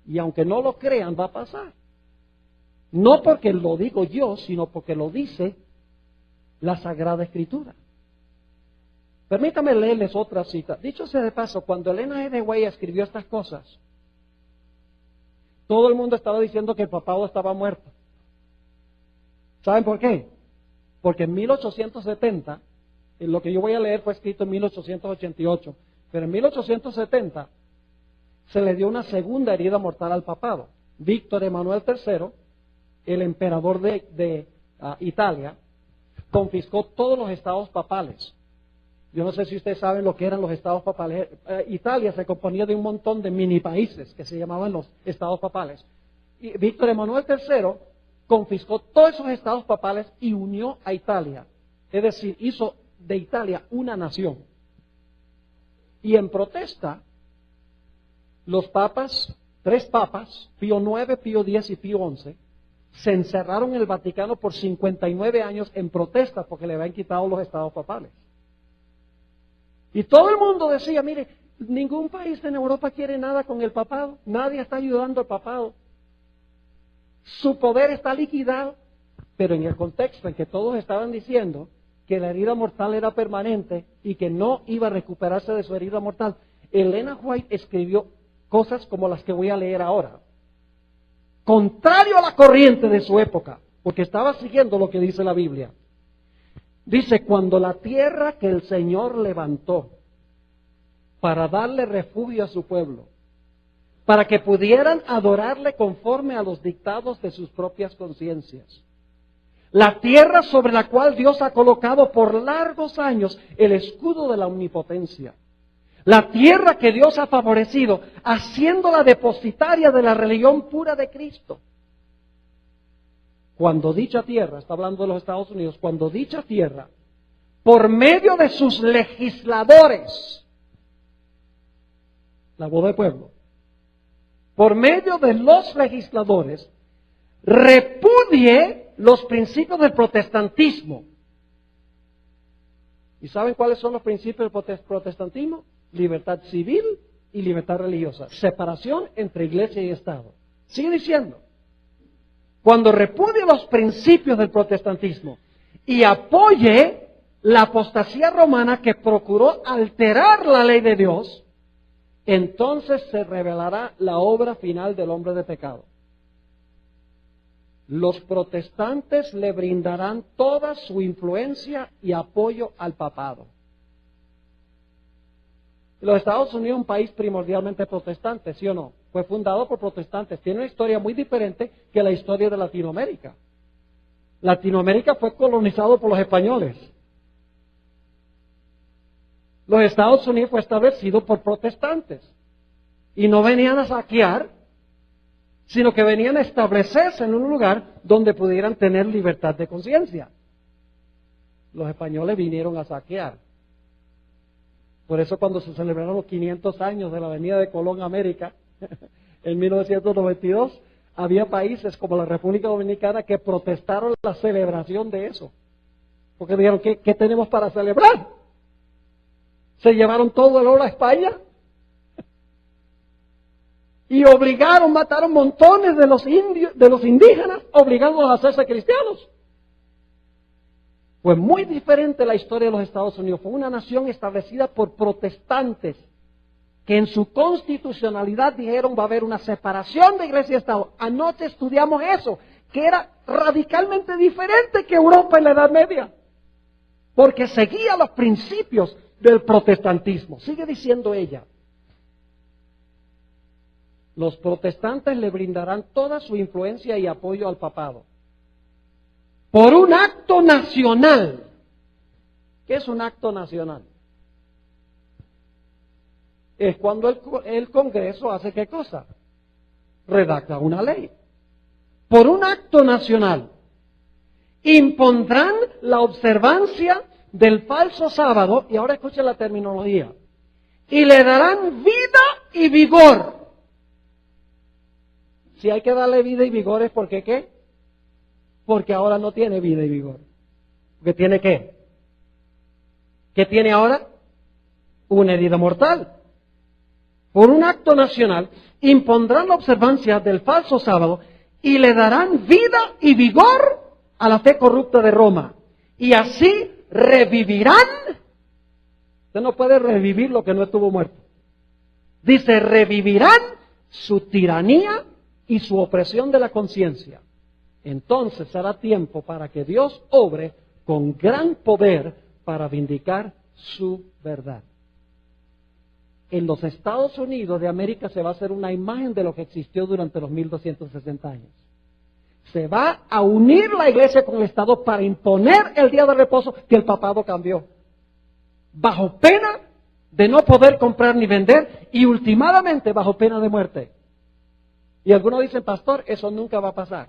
Y aunque no lo crean, va a pasar. No porque lo digo yo, sino porque lo dice la Sagrada Escritura. Permítame leerles otra cita. Dicho sea de paso, cuando Elena G. de White escribió estas cosas, todo el mundo estaba diciendo que el papado estaba muerto. ¿Saben por qué? Porque en 1870, lo que yo voy a leer fue escrito en 1888, pero en 1870 se le dio una segunda herida mortal al papado. Víctor Emanuel III, el emperador de Italia, confiscó todos los estados papales. Yo no sé si ustedes saben lo que eran los estados papales. Italia se componía de un montón de mini países que se llamaban los estados papales. Y Víctor Emanuel III confiscó todos esos estados papales y unió a Italia. Es decir, hizo de Italia una nación. Y en protesta, los papas, 3 papas, Pío IX, Pío X y Pío XI, se encerraron en el Vaticano por 59 años en protesta porque le habían quitado los estados papales. Y todo el mundo decía, mire, ningún país en Europa quiere nada con el papado, nadie está ayudando al papado. Su poder está liquidado, pero en el contexto en que todos estaban diciendo que la herida mortal era permanente y que no iba a recuperarse de su herida mortal, Elena White escribió cosas como las que voy a leer ahora. Contrario a la corriente de su época, porque estaba siguiendo lo que dice la Biblia. Dice, cuando la tierra que el Señor levantó para darle refugio a su pueblo, para que pudieran adorarle conforme a los dictados de sus propias conciencias. La tierra sobre la cual Dios ha colocado por largos años el escudo de la omnipotencia. La tierra que Dios ha favorecido, haciéndola depositaria de la religión pura de Cristo. Cuando dicha tierra, está hablando de los Estados Unidos, cuando dicha tierra, por medio de sus legisladores, la voz del pueblo, por medio de los legisladores, repudie los principios del protestantismo. ¿Y saben cuáles son los principios del protestantismo? Libertad civil y libertad religiosa. Separación entre iglesia y Estado. Sigue diciendo. Cuando repudie los principios del protestantismo y apoye la apostasía romana que procuró alterar la ley de Dios, entonces se revelará la obra final del hombre de pecado. Los protestantes le brindarán toda su influencia y apoyo al papado. Los Estados Unidos es un país primordialmente protestante, ¿sí o no? Fue fundado por protestantes. Tiene una historia muy diferente que la historia de Latinoamérica. Latinoamérica fue colonizado por los españoles. Los Estados Unidos fue establecido por protestantes. Y no venían a saquear, sino que venían a establecerse en un lugar donde pudieran tener libertad de conciencia. Los españoles vinieron a saquear. Por eso cuando se celebraron los 500 años de la venida de Colón a América, en 1992, había países como la República Dominicana que protestaron la celebración de eso. Porque dijeron, ¿qué tenemos para celebrar? ¿Se llevaron todo el oro a España? Y mataron montones de los indígenas, obligándolos a hacerse cristianos. Fue muy diferente la historia de los Estados Unidos. Fue una nación establecida por protestantes que en su constitucionalidad dijeron va a haber una separación de iglesia y Estado. Anoche estudiamos eso, que era radicalmente diferente que Europa en la Edad Media. porque seguía los principios del protestantismo. Sigue diciendo ella. Los protestantes le brindarán toda su influencia y apoyo al papado. Por un acto nacional. ¿Qué es un acto nacional? Es cuando el Congreso hace ¿qué cosa? Redacta una ley. Por un acto nacional. Impondrán la observancia del falso sábado, y ahora escuchen la terminología, y le darán vida y vigor. Si hay que darle vida y vigor es porque ¿qué? Porque ahora no tiene vida y vigor. ¿Porque tiene qué? ¿Qué tiene ahora? Una herida mortal. Por un acto nacional, impondrán la observancia del falso sábado y le darán vida y vigor a la fe corrupta de Roma. Y así revivirán. Usted no puede revivir lo que no estuvo muerto. Dice, revivirán su tiranía y su opresión de la conciencia. Entonces será tiempo para que Dios obre con gran poder para vindicar su verdad. En los Estados Unidos de América se va a hacer una imagen de lo que existió durante los 1260 años. Se va a unir la iglesia con el Estado para imponer el día de reposo que el papado cambió. Bajo pena de no poder comprar ni vender y últimamente bajo pena de muerte. Y algunos dicen, pastor, eso nunca va a pasar.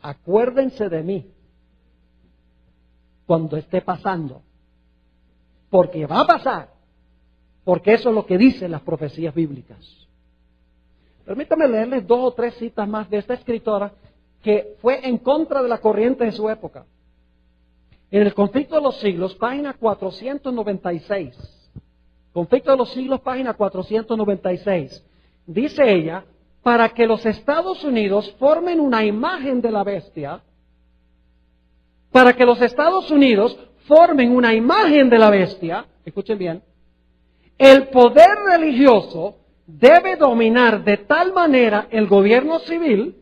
Acuérdense de mí cuando esté pasando. Porque va a pasar. Porque eso es lo que dicen las profecías bíblicas. Permítame leerles 2 o 3 citas más de esta escritora que fue en contra de la corriente de su época. En el Conflicto de los Siglos, página 496. Conflicto de los Siglos, página 496. Dice ella, para que los Estados Unidos formen una imagen de la bestia, para que los Estados Unidos formen una imagen de la bestia, escuchen bien, el poder religioso debe dominar de tal manera el gobierno civil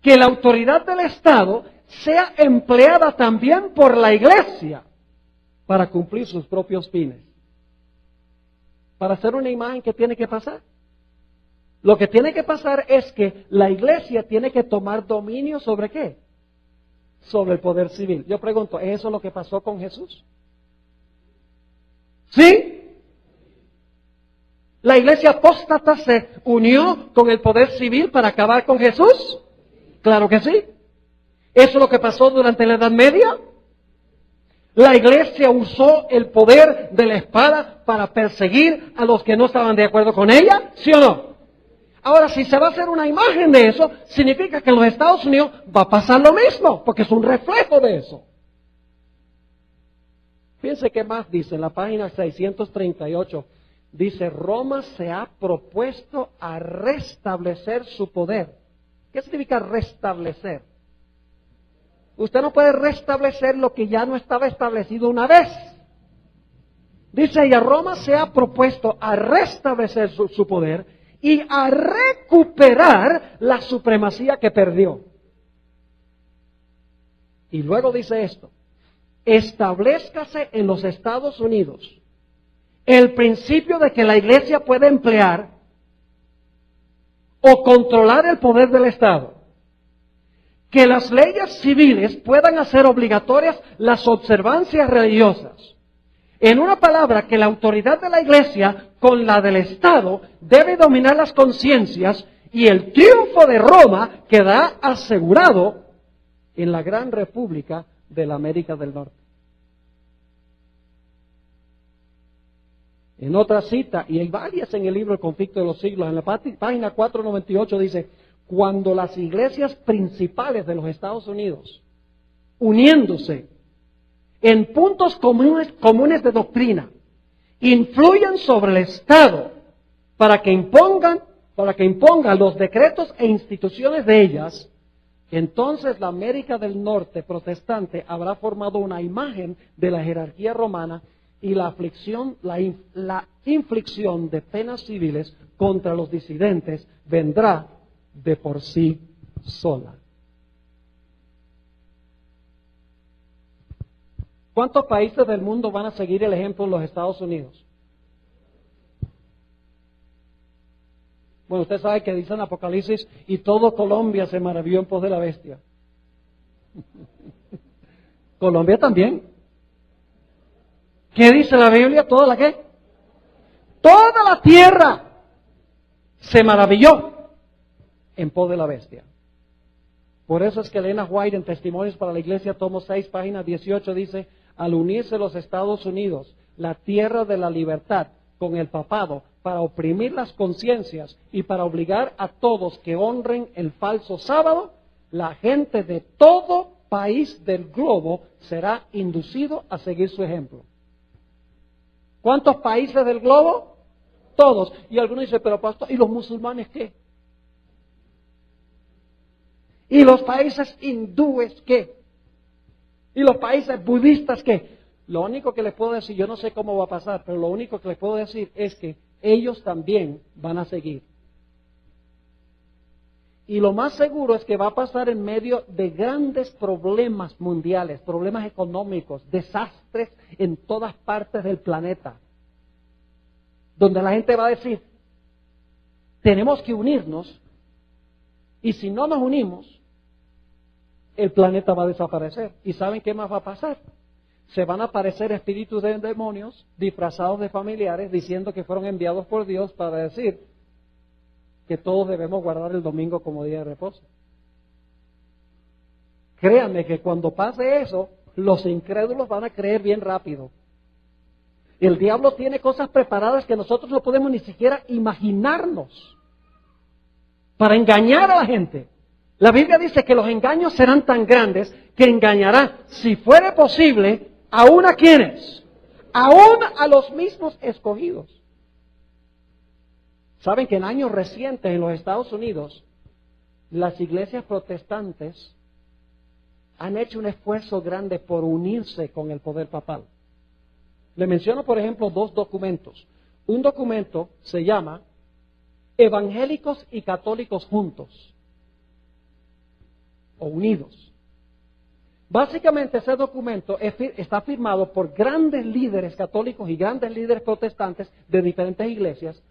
que la autoridad del Estado sea empleada también por la iglesia para cumplir sus propios fines. Para hacer una imagen, ¿qué tiene que pasar? Lo que tiene que pasar es que la iglesia tiene que tomar dominio ¿sobre qué? Sobre el poder civil. Yo pregunto, ¿es eso lo que pasó con Jesús? ¿Sí? ¿La iglesia apóstata se unió con el poder civil para acabar con Jesús? Claro que sí. ¿Eso es lo que pasó durante la Edad Media? ¿La iglesia usó el poder de la espada para perseguir a los que no estaban de acuerdo con ella? ¿Sí o no? Ahora, si se va a hacer una imagen de eso, significa que en los Estados Unidos va a pasar lo mismo, porque es un reflejo de eso. Fíjense qué más dice en la página 638. Dice, Roma se ha propuesto a restablecer su poder. ¿Qué significa restablecer? Usted no puede restablecer lo que ya no estaba establecido una vez. Dice ella, Roma se ha propuesto a restablecer su poder y a recuperar la supremacía que perdió. Y luego dice esto, establezcase en los Estados Unidos el principio de que la iglesia puede emplear o controlar el poder del Estado, que las leyes civiles puedan hacer obligatorias las observancias religiosas. En una palabra, que la autoridad de la iglesia con la del Estado debe dominar las conciencias y el triunfo de Roma queda asegurado en la gran república de la América del Norte. En otra cita, y hay varias en el libro El Conflicto de los Siglos, en la página 498 dice, cuando las iglesias principales de los Estados Unidos, uniéndose en puntos comunes de doctrina, influyan sobre el Estado para que impongan los decretos e instituciones de ellas, entonces la América del Norte protestante habrá formado una imagen de la jerarquía romana y la inflicción de penas civiles contra los disidentes vendrá de por sí sola. ¿Cuántos países del mundo van a seguir el ejemplo de los Estados Unidos? Bueno, usted sabe que dice en Apocalipsis, y todo Colombia se maravilló en pos de la bestia. Colombia también. ¿Qué dice la Biblia? ¿Toda la qué? Toda la tierra se maravilló en pos de la bestia. Por eso es que Elena White en Testimonios para la Iglesia, tomo 6, página 18, dice, al unirse los Estados Unidos, la tierra de la libertad, con el papado, para oprimir las conciencias y para obligar a todos que honren el falso sábado, la gente de todo país del globo será inducido a seguir su ejemplo. ¿Cuántos países del globo? Todos. Y algunos dicen, pero pastor, ¿y los musulmanes qué? ¿Y los países hindúes qué? ¿Y los países budistas qué? Lo único que les puedo decir, yo no sé cómo va a pasar, pero lo único que les puedo decir es que ellos también van a seguir. Y lo más seguro es que va a pasar en medio de grandes problemas mundiales, problemas económicos, desastres en todas partes del planeta, donde la gente va a decir, tenemos que unirnos, y si no nos unimos, el planeta va a desaparecer. ¿Y saben qué más va a pasar? Se van a aparecer espíritus de demonios disfrazados de familiares diciendo que fueron enviados por Dios para decir que todos debemos guardar el domingo como día de reposo. Créanme que cuando pase eso, los incrédulos van a creer bien rápido. El diablo tiene cosas preparadas que nosotros no podemos ni siquiera imaginarnos para engañar a la gente. La Biblia dice que los engaños serán tan grandes que engañará, si fuere posible, aún a quienes, aún a los mismos escogidos. Saben que en años recientes en los Estados Unidos, las iglesias protestantes han hecho un esfuerzo grande por unirse con el poder papal. Le menciono, por ejemplo, 2 documentos. Un documento se llama Evangélicos y Católicos Juntos o Unidos. Básicamente ese documento está firmado por grandes líderes católicos y grandes líderes protestantes de diferentes iglesias,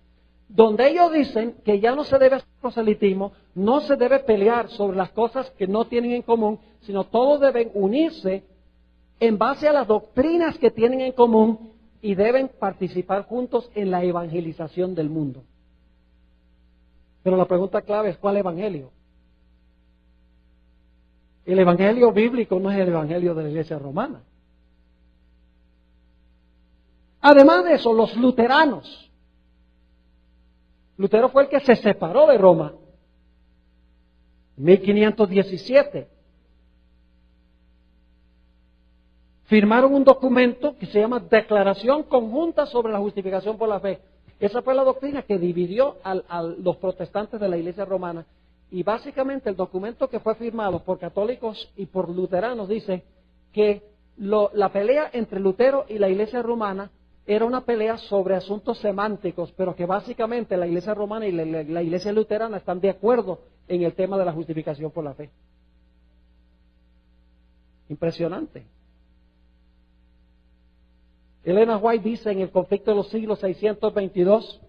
donde ellos dicen que ya no se debe hacer proselitismo, no se debe pelear sobre las cosas que no tienen en común, sino todos deben unirse en base a las doctrinas que tienen en común y deben participar juntos en la evangelización del mundo. Pero la pregunta clave es, ¿cuál evangelio? El evangelio bíblico no es el evangelio de la Iglesia romana. Además de eso, los luteranos. Lutero fue el que se separó de Roma. 1517. Firmaron un documento que se llama Declaración Conjunta sobre la Justificación por la Fe. Esa fue la doctrina que dividió a los protestantes de la Iglesia romana. Y básicamente el documento que fue firmado por católicos y por luteranos dice que la pelea entre Lutero y la Iglesia romana era una pelea sobre asuntos semánticos, pero que básicamente la Iglesia romana y la Iglesia luterana están de acuerdo en el tema de la justificación por la fe. Impresionante. Elena White dice en el conflicto de los siglos 622,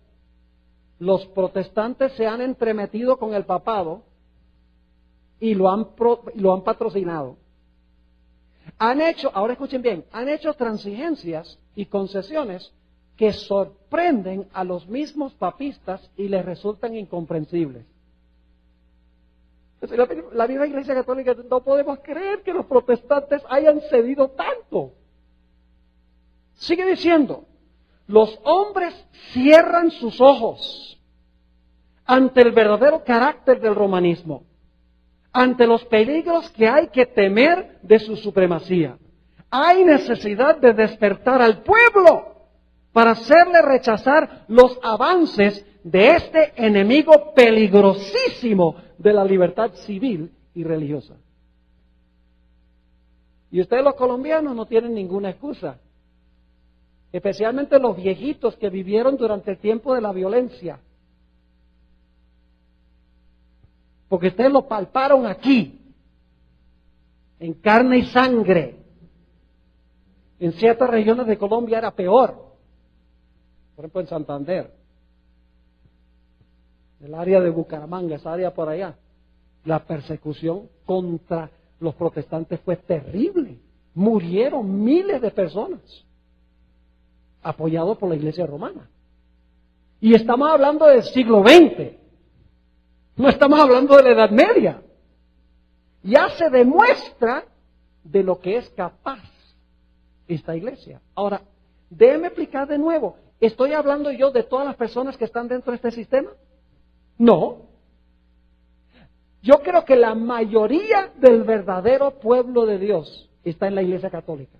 los protestantes se han entremetido con el papado y lo han patrocinado. Ahora escuchen bien, han hecho transigencias y concesiones que sorprenden a los mismos papistas y les resultan incomprensibles. La misma Iglesia Católica, no podemos creer que los protestantes hayan cedido tanto. Sigue diciendo, los hombres cierran sus ojos ante el verdadero carácter del romanismo, ante los peligros que hay que temer de su supremacía. Hay necesidad de despertar al pueblo para hacerle rechazar los avances de este enemigo peligrosísimo de la libertad civil y religiosa. Y ustedes los colombianos no tienen ninguna excusa. Especialmente los viejitos que vivieron durante el tiempo de la violencia. Porque ustedes lo palparon aquí, en carne y sangre. En ciertas regiones de Colombia era peor. Por ejemplo, en Santander, el área de Bucaramanga, esa área por allá, la persecución contra los protestantes fue terrible. Murieron miles de personas, apoyados por la Iglesia romana. Y estamos hablando del siglo XX, no estamos hablando de la Edad Media. Ya se demuestra de lo que es capaz esta iglesia. Ahora, déjeme explicar de nuevo. ¿Estoy hablando yo de todas las personas que están dentro de este sistema? No. Yo creo que la mayoría del verdadero pueblo de Dios está en la Iglesia Católica.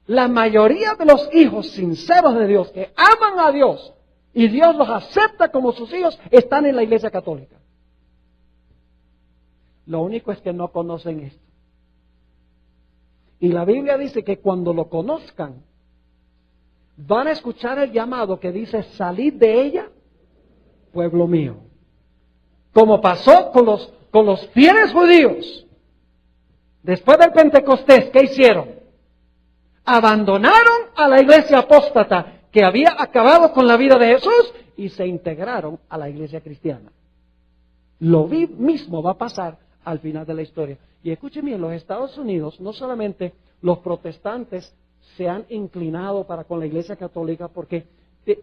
La mayoría de los hijos sinceros de Dios, que aman a Dios y Dios los acepta como sus hijos, están en la Iglesia Católica. Lo único es que no conocen esto. Y la Biblia dice que cuando lo conozcan, van a escuchar el llamado que dice, salid de ella, pueblo mío. Como pasó con los fieles judíos. Después del Pentecostés, ¿qué hicieron? Abandonaron a la iglesia apóstata que había acabado con la vida de Jesús y se integraron a la iglesia cristiana. Lo mismo va a pasar al final de la historia. Y escúcheme, en los Estados Unidos no solamente los protestantes se han inclinado para con la Iglesia Católica porque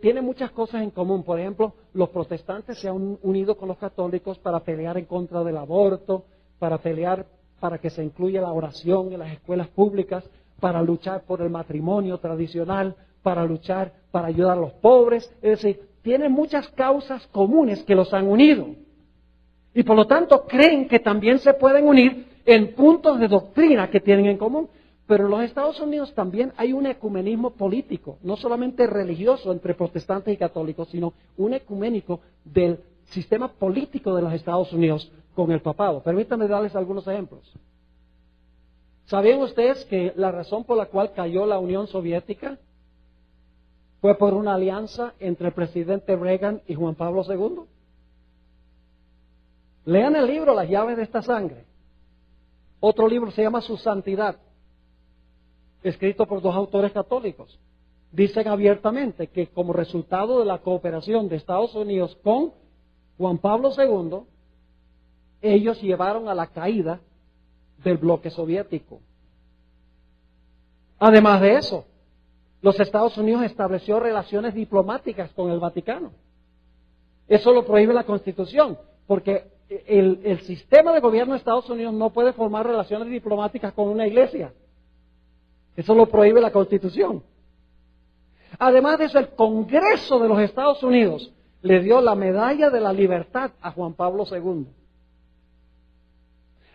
tiene muchas cosas en común. Por ejemplo, los protestantes se han unido con los católicos para pelear en contra del aborto, para pelear para que se incluya la oración en las escuelas públicas, para luchar por el matrimonio tradicional, para luchar para ayudar a los pobres. Es decir, tienen muchas causas comunes que los han unido. Y por lo tanto creen que también se pueden unir en puntos de doctrina que tienen en común. Pero en los Estados Unidos también hay un ecumenismo político, no solamente religioso entre protestantes y católicos, sino un ecuménico del sistema político de los Estados Unidos con el papado. Permítanme darles algunos ejemplos. ¿Sabían ustedes que la razón por la cual cayó la Unión Soviética fue por una alianza entre el presidente Reagan y Juan Pablo II? Lean el libro Las llaves de esta sangre. Otro libro se llama Su Santidad, escrito por dos autores católicos. Dicen abiertamente que como resultado de la cooperación de Estados Unidos con Juan Pablo II, ellos llevaron a la caída del bloque soviético. Además de eso, los Estados Unidos estableció relaciones diplomáticas con el Vaticano. Eso lo prohíbe la Constitución, porque el sistema de gobierno de Estados Unidos no puede formar relaciones diplomáticas con una iglesia. Eso lo prohíbe la Constitución. Además de eso, el Congreso de los Estados Unidos le dio la Medalla de la Libertad a Juan Pablo II.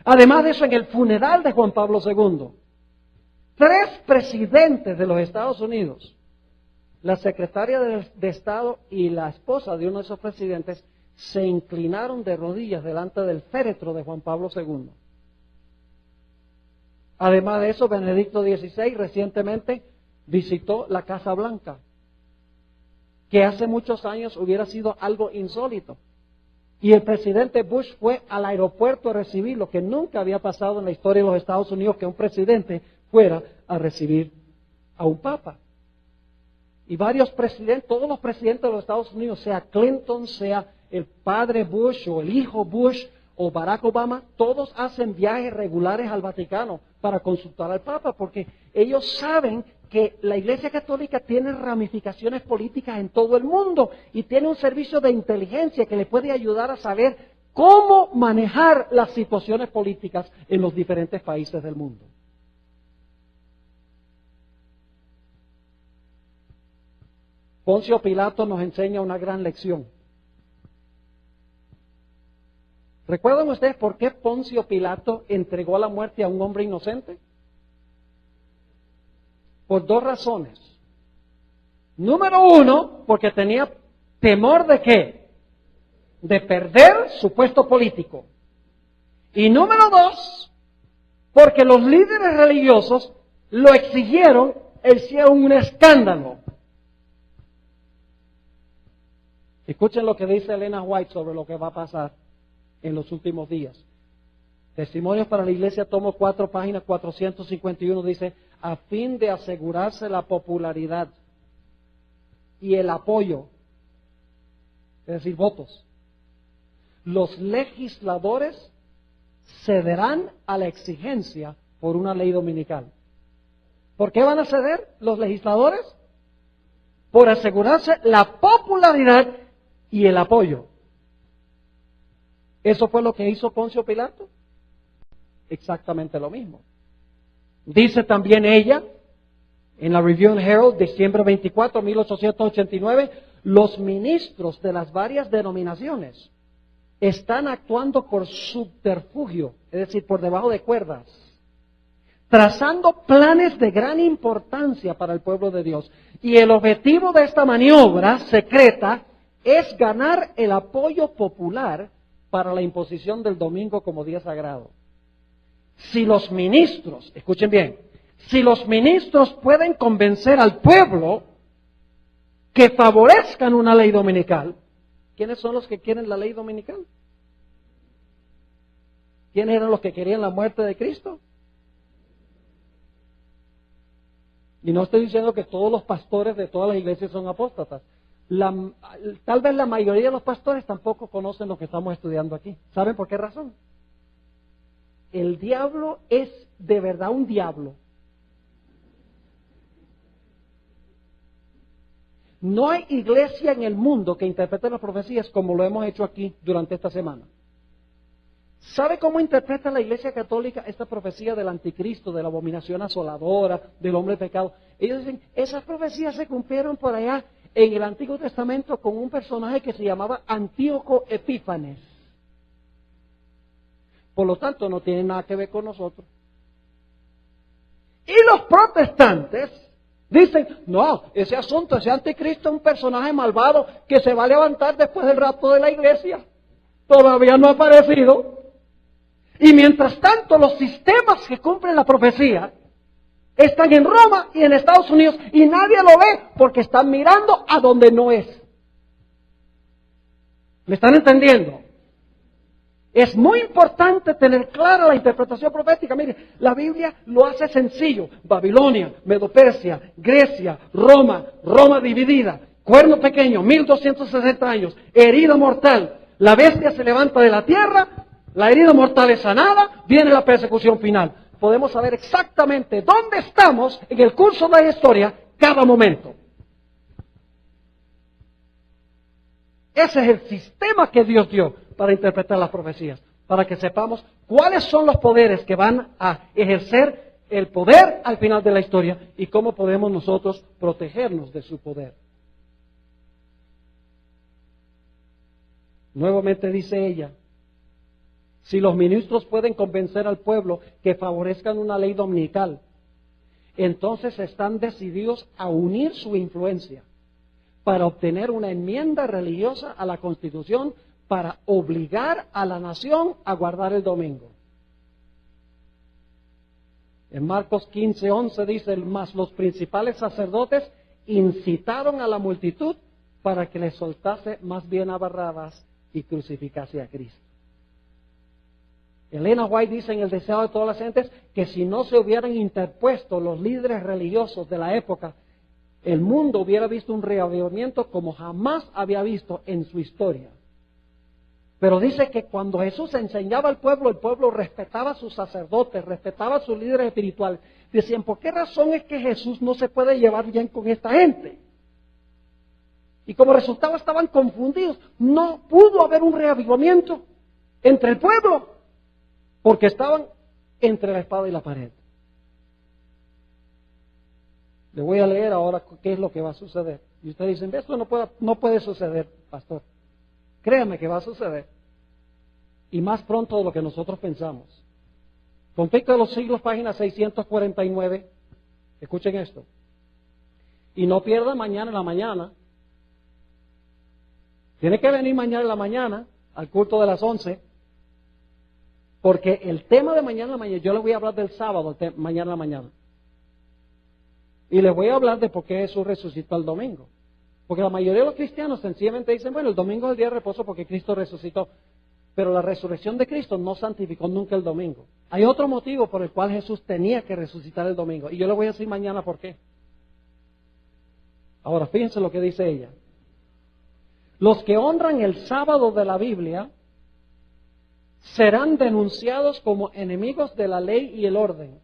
Además de eso, en el funeral de Juan Pablo II, 3 presidentes de los Estados Unidos, la secretaria de Estado y la esposa de uno de esos presidentes, se inclinaron de rodillas delante del féretro de Juan Pablo II. Además de eso, Benedicto XVI recientemente visitó la Casa Blanca, que hace muchos años hubiera sido algo insólito. Y el presidente Bush fue al aeropuerto a recibir lo que nunca había pasado en la historia de los Estados Unidos, que un presidente fuera a recibir a un papa. Y varios presidentes, todos los presidentes de los Estados Unidos, sea Clinton, sea el padre Bush o el hijo Bush o Barack Obama, todos hacen viajes regulares al Vaticano para consultar al Papa, porque ellos saben que la Iglesia Católica tiene ramificaciones políticas en todo el mundo y tiene un servicio de inteligencia que le puede ayudar a saber cómo manejar las situaciones políticas en los diferentes países del mundo. Poncio Pilato nos enseña una gran lección. ¿Recuerdan ustedes por qué Poncio Pilato entregó a la muerte a un hombre inocente? Por 2 razones. Número 1, porque tenía temor de ¿qué? De perder su puesto político. Y número 2, porque los líderes religiosos lo exigieron, hicieron un escándalo. Escuchen lo que dice Elena White sobre lo que va a pasar en los últimos días. Testimonios para la Iglesia, tomo 4, página 451, dice: a fin de asegurarse la popularidad y el apoyo, es decir, votos. Los legisladores cederán a la exigencia por una ley dominical. ¿Por qué van a ceder los legisladores? Por asegurarse la popularidad y el apoyo. ¿Eso fue lo que hizo Poncio Pilato? Exactamente lo mismo. Dice también ella, en la Review and Herald, diciembre 24, 1889, los ministros de las varias denominaciones están actuando por subterfugio, es decir, por debajo de cuerdas, trazando planes de gran importancia para el pueblo de Dios. Y el objetivo de esta maniobra secreta es ganar el apoyo popular para la imposición del domingo como día sagrado. Si los ministros, escuchen bien, si los ministros pueden convencer al pueblo que favorezcan una ley dominical, ¿quiénes son los que quieren la ley dominical? ¿Quiénes eran los que querían la muerte de Cristo? Y no estoy diciendo que todos los pastores de todas las iglesias son apóstatas. Tal vez la mayoría de los pastores tampoco conocen lo que estamos estudiando aquí. ¿Saben por qué razón? El diablo es de verdad un diablo. No hay iglesia en el mundo que interprete las profecías como lo hemos hecho aquí durante esta semana. ¿Sabe cómo interpreta la Iglesia Católica esta profecía del anticristo, de la abominación asoladora, del hombre pecado? Ellos dicen, esas profecías se cumplieron por allá en el Antiguo Testamento con un personaje que se llamaba Antíoco Epífanes. Por lo tanto, no tiene nada que ver con nosotros. Y los protestantes dicen, no, ese asunto, ese anticristo es un personaje malvado que se va a levantar después del rapto de la iglesia. Todavía no ha aparecido. Y mientras tanto, los sistemas que cumplen la profecía están en Roma y en Estados Unidos y nadie lo ve porque están mirando a donde no es. ¿Me están entendiendo? Es muy importante tener clara la interpretación profética. Mire, la Biblia lo hace sencillo. Babilonia, Medo-Persia, Grecia, Roma dividida, cuerno pequeño, 1260 años, herida mortal. La bestia se levanta de la tierra, la herida mortal es sanada, viene la persecución final. Podemos saber exactamente dónde estamos en el curso de la historia cada momento. Ese es el sistema que Dios dio para interpretar las profecías, para que sepamos cuáles son los poderes que van a ejercer el poder al final de la historia y cómo podemos nosotros protegernos de su poder. Nuevamente dice ella, si los ministros pueden convencer al pueblo que favorezcan una ley dominical, entonces están decididos a unir su influencia para obtener una enmienda religiosa a la Constitución para obligar a la nación a guardar el domingo. En Marcos 15:11 dice, mas los principales sacerdotes incitaron a la multitud para que le soltase más bien a Barrabás y crucificase a Cristo. Elena White dice en El deseo de todas las gentes que si no se hubieran interpuesto los líderes religiosos de la época, el mundo hubiera visto un reavivamiento como jamás había visto en su historia. Pero dice que cuando Jesús enseñaba al pueblo, el pueblo respetaba a sus sacerdotes, respetaba a sus líderes espirituales. Decían, ¿por qué razón es que Jesús no se puede llevar bien con esta gente? Y como resultado estaban confundidos. No pudo haber un reavivamiento entre el pueblo, porque estaban entre la espada y la pared. Le voy a leer ahora qué es lo que va a suceder. Y ustedes dicen, esto no puede suceder, pastor. Créame que va a suceder. Y más pronto de lo que nosotros pensamos. Conflicto de los siglos, página 649. Escuchen esto. Y no pierda mañana en la mañana. Tiene que venir mañana en la mañana al culto de las 11. Porque el tema de mañana en la mañana, yo les voy a hablar del sábado, mañana en la mañana. Y les voy a hablar de por qué Jesús resucitó el domingo. Porque la mayoría de los cristianos sencillamente dicen, bueno, el domingo es el día de reposo porque Cristo resucitó. Pero la resurrección de Cristo no santificó nunca el domingo. Hay otro motivo por el cual Jesús tenía que resucitar el domingo. Y yo le voy a decir mañana por qué. Ahora, fíjense lo que dice ella. Los que honran el sábado de la Biblia serán denunciados como enemigos de la ley y el orden.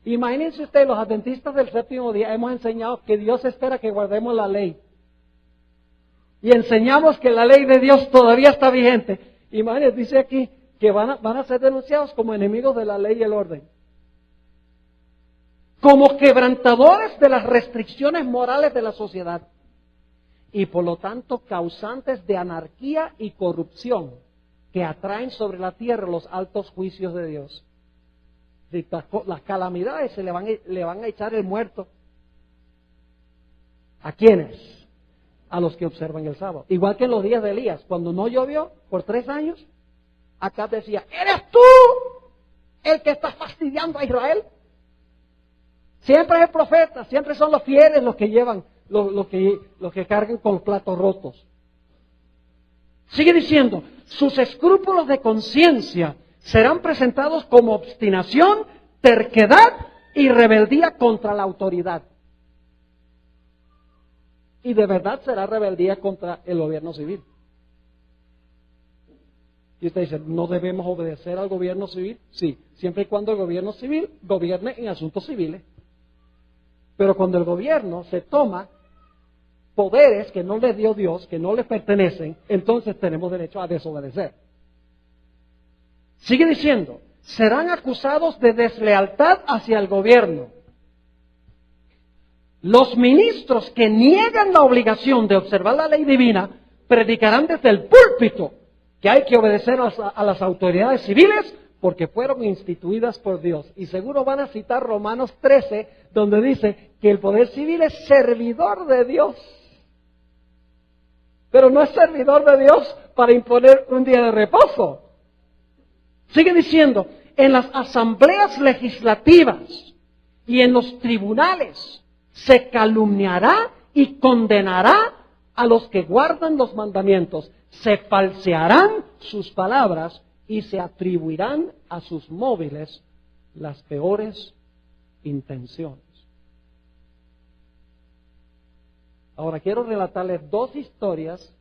Imagínense ustedes, los adventistas del séptimo día hemos enseñado que Dios espera que guardemos la ley. Y enseñamos que la ley de Dios todavía está vigente. Imagínense, dice aquí que van a ser denunciados como enemigos de la ley y el orden. Como quebrantadores de las restricciones morales de la sociedad. Y por lo tanto causantes de anarquía y corrupción que atraen sobre la tierra los altos juicios de Dios. Las calamidades le van a echar el muerto. ¿A quiénes? A los que observan el sábado. Igual que en los días de Elías, cuando no llovió por 3 años, Acab decía, ¿eres tú el que está fastidiando a Israel? Siempre es el profeta, siempre son los fieles los que llevan, los que cargan con platos rotos. Sigue diciendo, sus escrúpulos de conciencia serán presentados como obstinación, terquedad y rebeldía contra la autoridad. Y de verdad será rebeldía contra el gobierno civil. Y usted dice, ¿no debemos obedecer al gobierno civil? Sí, siempre y cuando el gobierno civil gobierne en asuntos civiles. Pero cuando el gobierno se toma poderes que no le dio Dios, que no le pertenecen, entonces tenemos derecho a desobedecer. Sigue diciendo, serán acusados de deslealtad hacia el gobierno. Los ministros que niegan la obligación de observar la ley divina predicarán desde el púlpito que hay que obedecer a las autoridades civiles porque fueron instituidas por Dios. Y seguro van a citar Romanos 13, donde dice que el poder civil es servidor de Dios. Pero no es servidor de Dios para imponer un día de reposo. Sigue diciendo, en las asambleas legislativas y en los tribunales se calumniará y condenará a los que guardan los mandamientos. Se falsearán sus palabras y se atribuirán a sus móviles las peores intenciones. Ahora quiero relatarles 2 historias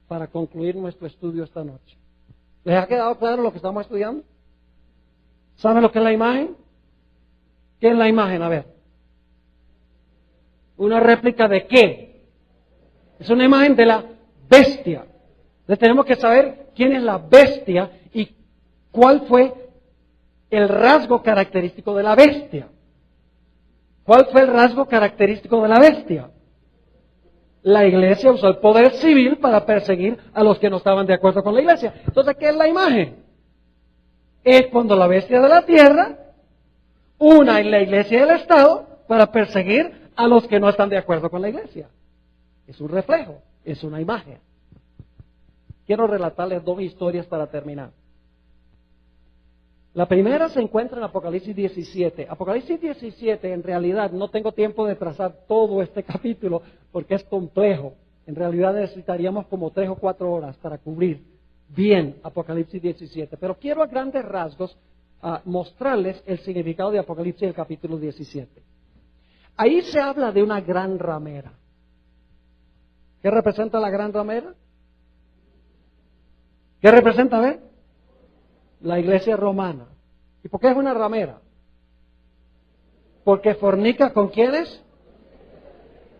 para concluir nuestro estudio esta noche. ¿Les ha quedado claro lo que estamos estudiando? ¿Saben lo que es la imagen? ¿Qué es la imagen? A ver. ¿Una réplica de qué? Es una imagen de la bestia. Entonces tenemos que saber quién es la bestia y cuál fue el rasgo característico de la bestia. ¿Cuál fue el rasgo característico de la bestia? La iglesia usó el poder civil para perseguir a los que no estaban de acuerdo con la iglesia. Entonces, ¿qué es la imagen? Es cuando la bestia de la tierra una en la iglesia y el Estado para perseguir a los que no están de acuerdo con la iglesia. Es un reflejo, es una imagen. Quiero relatarles 2 historias para terminar. La primera se encuentra en Apocalipsis 17. Apocalipsis 17, en realidad, no tengo tiempo de trazar todo este capítulo porque es complejo. En realidad necesitaríamos como 3 o 4 horas para cubrir bien Apocalipsis 17. Pero quiero a grandes rasgos mostrarles el significado de Apocalipsis el capítulo 17. Ahí se habla de una gran ramera. ¿Qué representa la gran ramera? ¿Qué representa, a ver? La iglesia romana. ¿Y por qué es una ramera? Porque fornica ¿con quiénes?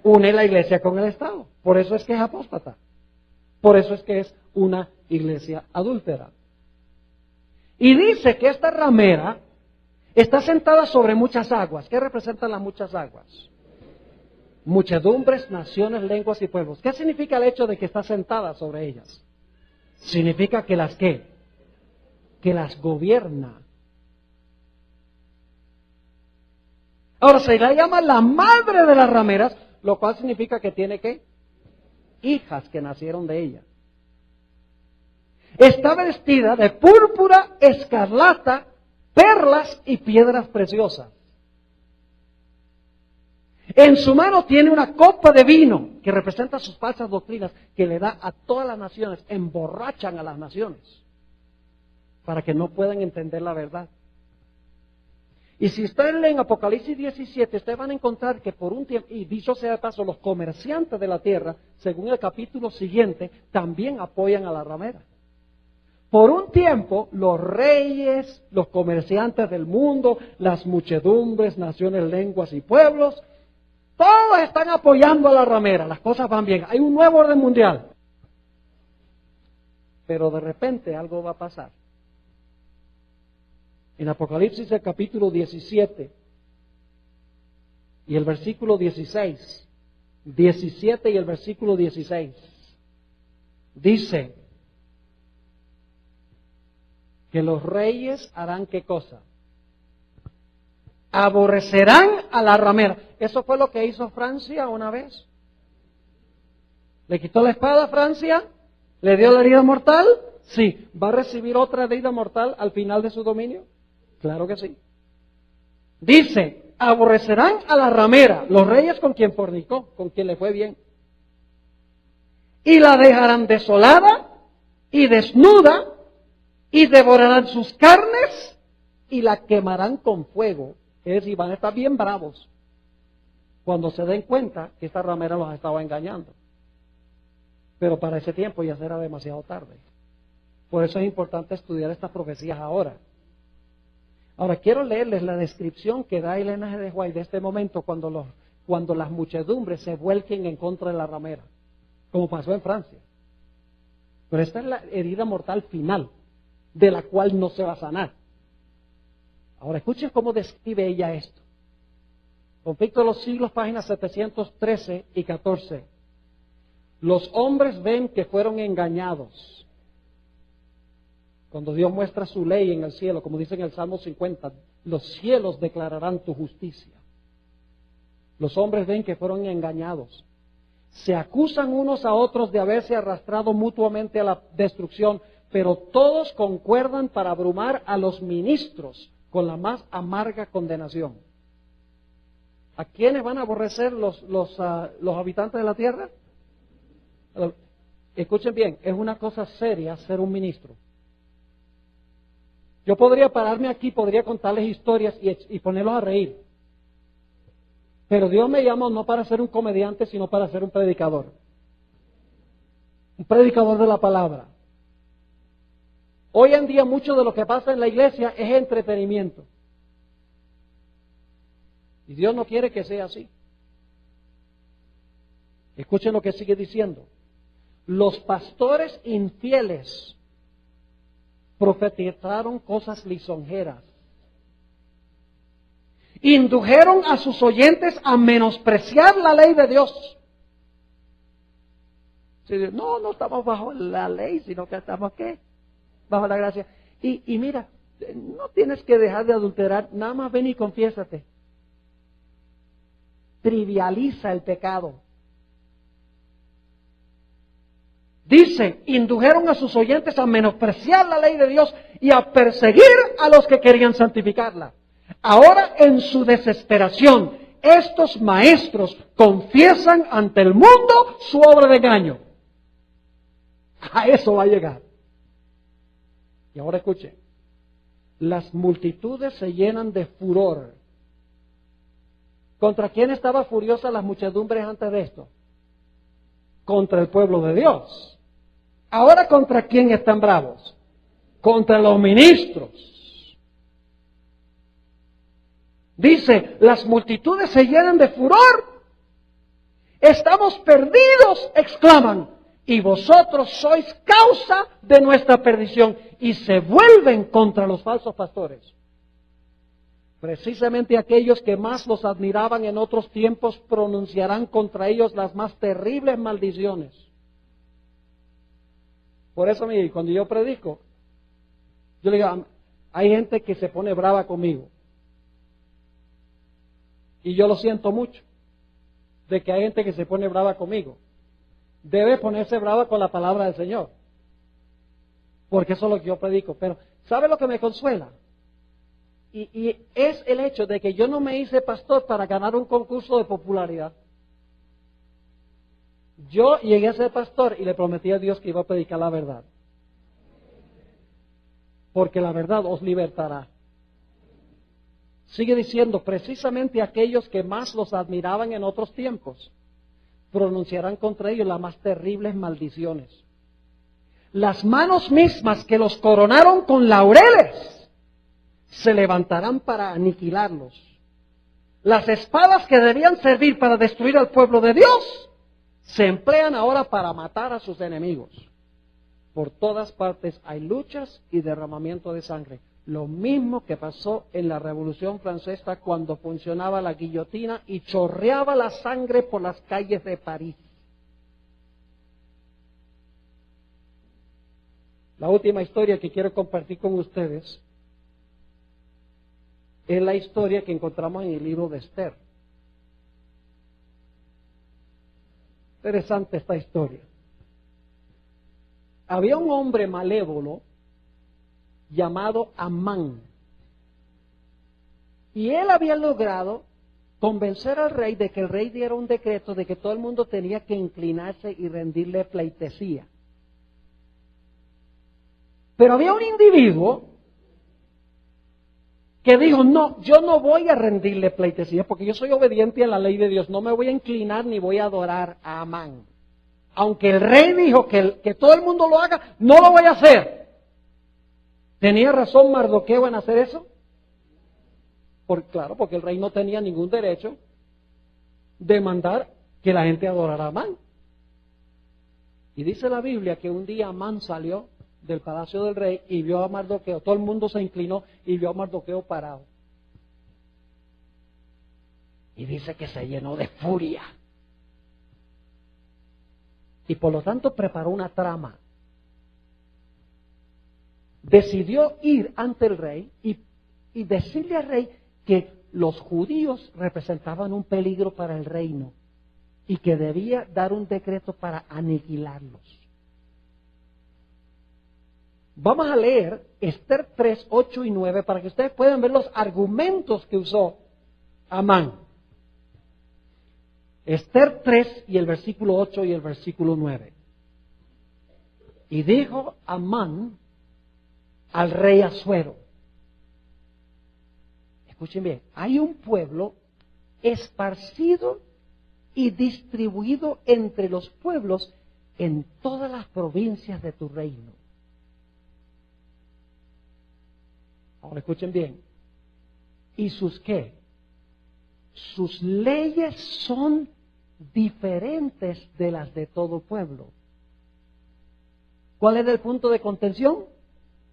Une la iglesia con el Estado. Por eso es que es apóstata. Por eso es que es una iglesia adúltera. Y dice que esta ramera está sentada sobre muchas aguas. ¿Qué representan las muchas aguas? Muchedumbres, naciones, lenguas y pueblos. ¿Qué significa el hecho de que está sentada sobre ellas? Significa que las ¿qué? Que las gobierna. Ahora se la llama la madre de las rameras, lo cual significa que tiene ¿qué? Hijas que nacieron de ella. Está vestida de púrpura, escarlata, perlas y piedras preciosas. En su mano tiene una copa de vino que representa sus falsas doctrinas que le da a todas las naciones, emborrachan a las naciones. para que no puedan entender la verdad. Y si ustedes leen Apocalipsis 17, ustedes van a encontrar que por un tiempo, y dicho sea de paso, los comerciantes de la tierra, según el capítulo siguiente, también apoyan a la ramera. Por un tiempo, los reyes, los comerciantes del mundo, las muchedumbres, naciones, lenguas y pueblos, todos están apoyando a la ramera, las cosas van bien, hay un nuevo orden mundial. Pero de repente algo va a pasar. En Apocalipsis el capítulo 17 y el versículo 16, 17 y el versículo 16, dice que los reyes harán ¿qué cosa? Aborrecerán a la ramera. Eso fue lo que hizo Francia una vez. ¿Le quitó la espada a Francia? ¿Le dio la herida mortal? Sí. ¿Va a recibir otra herida mortal al final de su dominio? Claro que sí. Dice, aborrecerán a la ramera, los reyes con quien fornicó, con quien le fue bien. Y la dejarán desolada y desnuda y devorarán sus carnes y la quemarán con fuego. Es decir, van a estar bien bravos cuando se den cuenta que esta ramera los estaba engañando. Pero para ese tiempo ya será demasiado tarde. Por eso es importante estudiar estas profecías ahora. Ahora quiero leerles la descripción que da Elena G. de White de este momento cuando las muchedumbres se vuelquen en contra de la ramera, como pasó en Francia. Pero esta es la herida mortal final, de la cual no se va a sanar. Ahora escuchen cómo describe ella esto. Conflicto de los siglos, páginas 713 y 14. Los hombres ven que fueron engañados. Cuando Dios muestra su ley en el cielo, como dice en el Salmo 50, los cielos declararán tu justicia. Los hombres ven que fueron engañados. Se acusan unos a otros de haberse arrastrado mutuamente a la destrucción, pero todos concuerdan para abrumar a los ministros con la más amarga condenación. ¿A quiénes van a aborrecer los habitantes de la tierra? Escuchen bien, es una cosa seria ser un ministro. Yo podría pararme aquí, podría contarles historias y ponerlos a reír. Pero Dios me llamó no para ser un comediante, sino para ser un predicador. Un predicador de la palabra. Hoy en día mucho de lo que pasa en la iglesia es entretenimiento. Y Dios no quiere que sea así. Escuchen lo que sigue diciendo. Los pastores infieles profetizaron cosas lisonjeras. Indujeron a sus oyentes a menospreciar la ley de Dios. No estamos bajo la ley, sino que estamos ¿qué? Bajo la gracia. Y mira, no tienes que dejar de adulterar, nada más ven y confiésate. Trivializa el pecado. Dice, indujeron a sus oyentes a menospreciar la ley de Dios y a perseguir a los que querían santificarla. Ahora, en su desesperación, estos maestros confiesan ante el mundo su obra de engaño. A eso va a llegar. Y ahora escuchen, las multitudes se llenan de furor. ¿Contra quién estaba furiosa las muchedumbres antes de esto? Contra el pueblo de Dios. Ahora, ¿contra quién están bravos? Contra los ministros. Dice, las multitudes se llenan de furor. Estamos perdidos, exclaman. Y vosotros sois causa de nuestra perdición. Y se vuelven contra los falsos pastores. Precisamente aquellos que más los admiraban en otros tiempos pronunciarán contra ellos las más terribles maldiciones. Por eso, mire, cuando yo predico, yo le digo, hay gente que se pone brava conmigo. Y yo lo siento mucho, de que hay gente que se pone brava conmigo. Debe ponerse brava con la palabra del Señor. Porque eso es lo que yo predico. Pero, ¿sabe lo que me consuela? Y es el hecho de que yo no me hice pastor para ganar un concurso de popularidad. Yo llegué a ser pastor y le prometí a Dios que iba a predicar la verdad. porque la verdad os libertará. Sigue diciendo, precisamente aquellos que más los admiraban en otros tiempos, pronunciarán contra ellos las más terribles maldiciones. Las manos mismas que los coronaron con laureles se levantarán para aniquilarlos. Las espadas que debían servir para destruir al pueblo de Dios se emplean ahora para matar a sus enemigos. Por todas partes hay luchas y derramamiento de sangre. Lo mismo que pasó en la Revolución Francesa cuando funcionaba la guillotina y chorreaba la sangre por las calles de París. La última historia que quiero compartir con ustedes es la historia que encontramos en el libro de Esther. Interesante esta historia. Había un hombre malévolo llamado Amán. Y él había logrado convencer al rey de que el rey diera un decreto de que todo el mundo tenía que inclinarse y rendirle pleitesía. Pero había un individuo que dijo, no, yo no voy a rendirle pleitesía porque yo soy obediente a la ley de Dios, no me voy a inclinar ni voy a adorar a Amán. Aunque el rey dijo que todo el mundo lo haga, no lo voy a hacer. ¿Tenía razón Mardoqueo en hacer eso? Claro, porque el rey no tenía ningún derecho de mandar que la gente adorara a Amán. Y dice la Biblia que un día Amán salió del palacio del rey y vio a Mardoqueo, todo el mundo se inclinó y vio a Mardoqueo parado. Y dice que se llenó de furia. Y por lo tanto preparó una trama. Decidió ir ante el rey y decirle al rey que los judíos representaban un peligro para el reino y que debía dar un decreto para aniquilarlos. Vamos a leer Esther 3, 8 y 9 para que ustedes puedan ver los argumentos que usó Amán. Esther 3 y el versículo 8 y el versículo 9. Y dijo Amán al rey Asuero, escuchen bien, hay un pueblo esparcido y distribuido entre los pueblos en todas las provincias de tu reino. Ahora escuchen bien. ¿Y sus qué? Sus leyes son diferentes de las de todo pueblo. ¿Cuál es el punto de contención?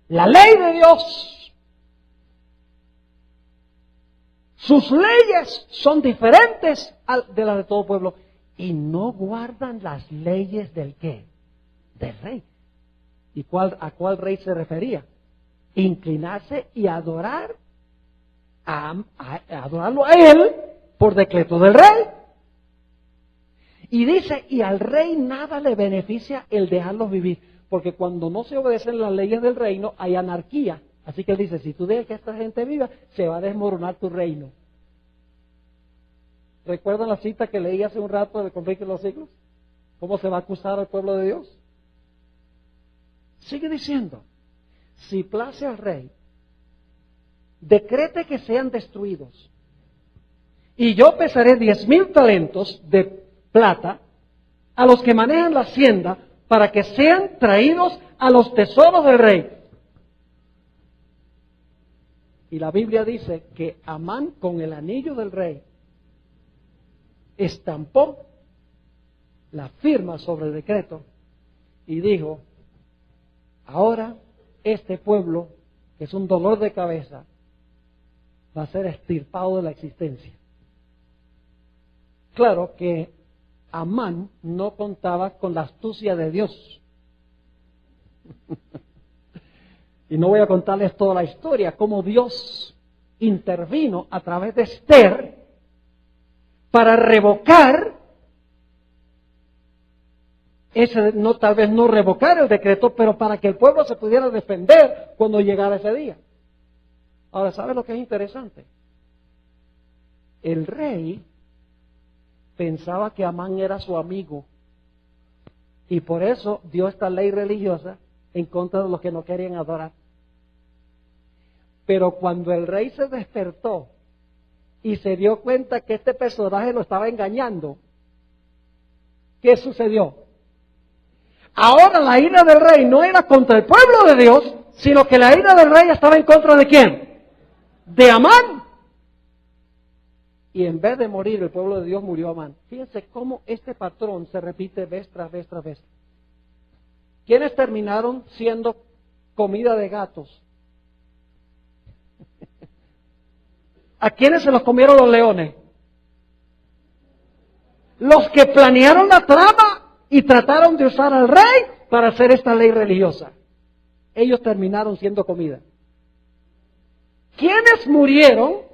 La ley de Dios. Sus leyes son diferentes de las de todo pueblo y no guardan las leyes del qué? Del rey. ¿Y a cuál rey se refería? Inclinarse y adorarlo a él por decreto del rey. Y dice, y al rey nada le beneficia el dejarlos vivir, porque cuando no se obedecen las leyes del reino hay anarquía. Así que él dice, si tú dejas que esta gente viva, se va a desmoronar tu reino. ¿Recuerdan la cita que leí hace un rato del conflicto de los siglos? ¿Cómo se va a acusar al pueblo de Dios? Sigue diciendo, si place al rey, decrete que sean destruidos, y yo pesaré 10,000 talentos de plata a los que manejan la hacienda para que sean traídos a los tesoros del rey. Y la Biblia dice que Amán con el anillo del rey estampó la firma sobre el decreto y dijo, ahora este pueblo, que es un dolor de cabeza, va a ser extirpado de la existencia. Claro que Amán no contaba con la astucia de Dios. Y no voy a contarles toda la historia, cómo Dios intervino a través de Esther para revocar tal vez no revocar el decreto, pero para que el pueblo se pudiera defender cuando llegara ese día. Ahora, ¿sabes lo que es interesante? El rey pensaba que Amán era su amigo y por eso dio esta ley religiosa en contra de los que no querían adorar. Pero cuando el rey se despertó y se dio cuenta que este personaje lo estaba engañando, ¿qué sucedió? Ahora la ira del rey no era contra el pueblo de Dios, sino que la ira del rey estaba en contra ¿de quién? De Amán. Y en vez de morir el pueblo de Dios, murió Amán. Fíjense cómo este patrón se repite vez tras vez tras vez. ¿Quiénes terminaron siendo comida de gatos? ¿A quiénes se los comieron los leones? Los que planearon la trama y trataron de usar al rey para hacer esta ley religiosa. Ellos terminaron siendo comida. ¿Quiénes murieron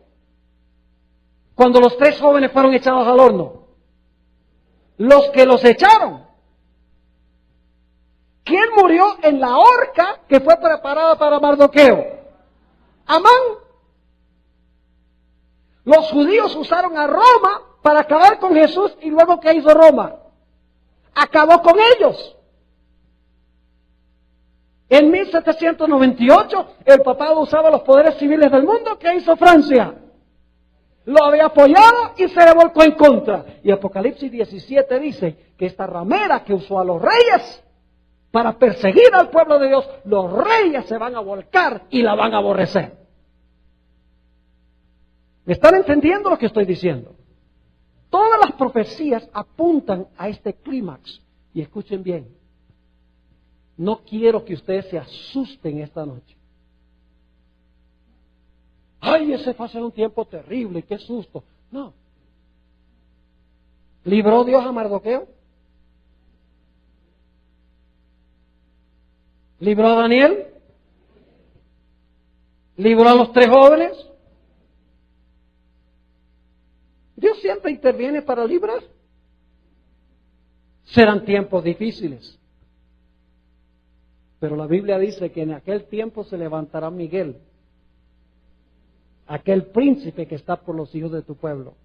cuando los 3 jóvenes fueron echados al horno? Los que los echaron. ¿Quién murió en la horca que fue preparada para Mardoqueo? Amán. Los judíos usaron a Roma para acabar con Jesús y luego ¿qué hizo Roma? Acabó con ellos. En 1798 el papado usaba los poderes civiles del mundo. ¿Qué hizo Francia? Lo había apoyado y se le volcó en contra. Y Apocalipsis 17 dice que esta ramera que usó a los reyes para perseguir al pueblo de Dios, los reyes se van a volcar y la van a aborrecer. ¿Me están entendiendo lo que estoy diciendo? Todas las profecías apuntan a este clímax. Y escuchen bien, no quiero que ustedes se asusten esta noche. Ay, ese fue a ser un tiempo terrible, qué susto. No. ¿Libró Dios a Mardoqueo? ¿Libró a Daniel? ¿Libró a los 3 jóvenes? Dios siempre interviene para librar. Serán tiempos difíciles. Pero la Biblia dice que en aquel tiempo se levantará Miguel, aquel príncipe que está por los hijos de tu pueblo.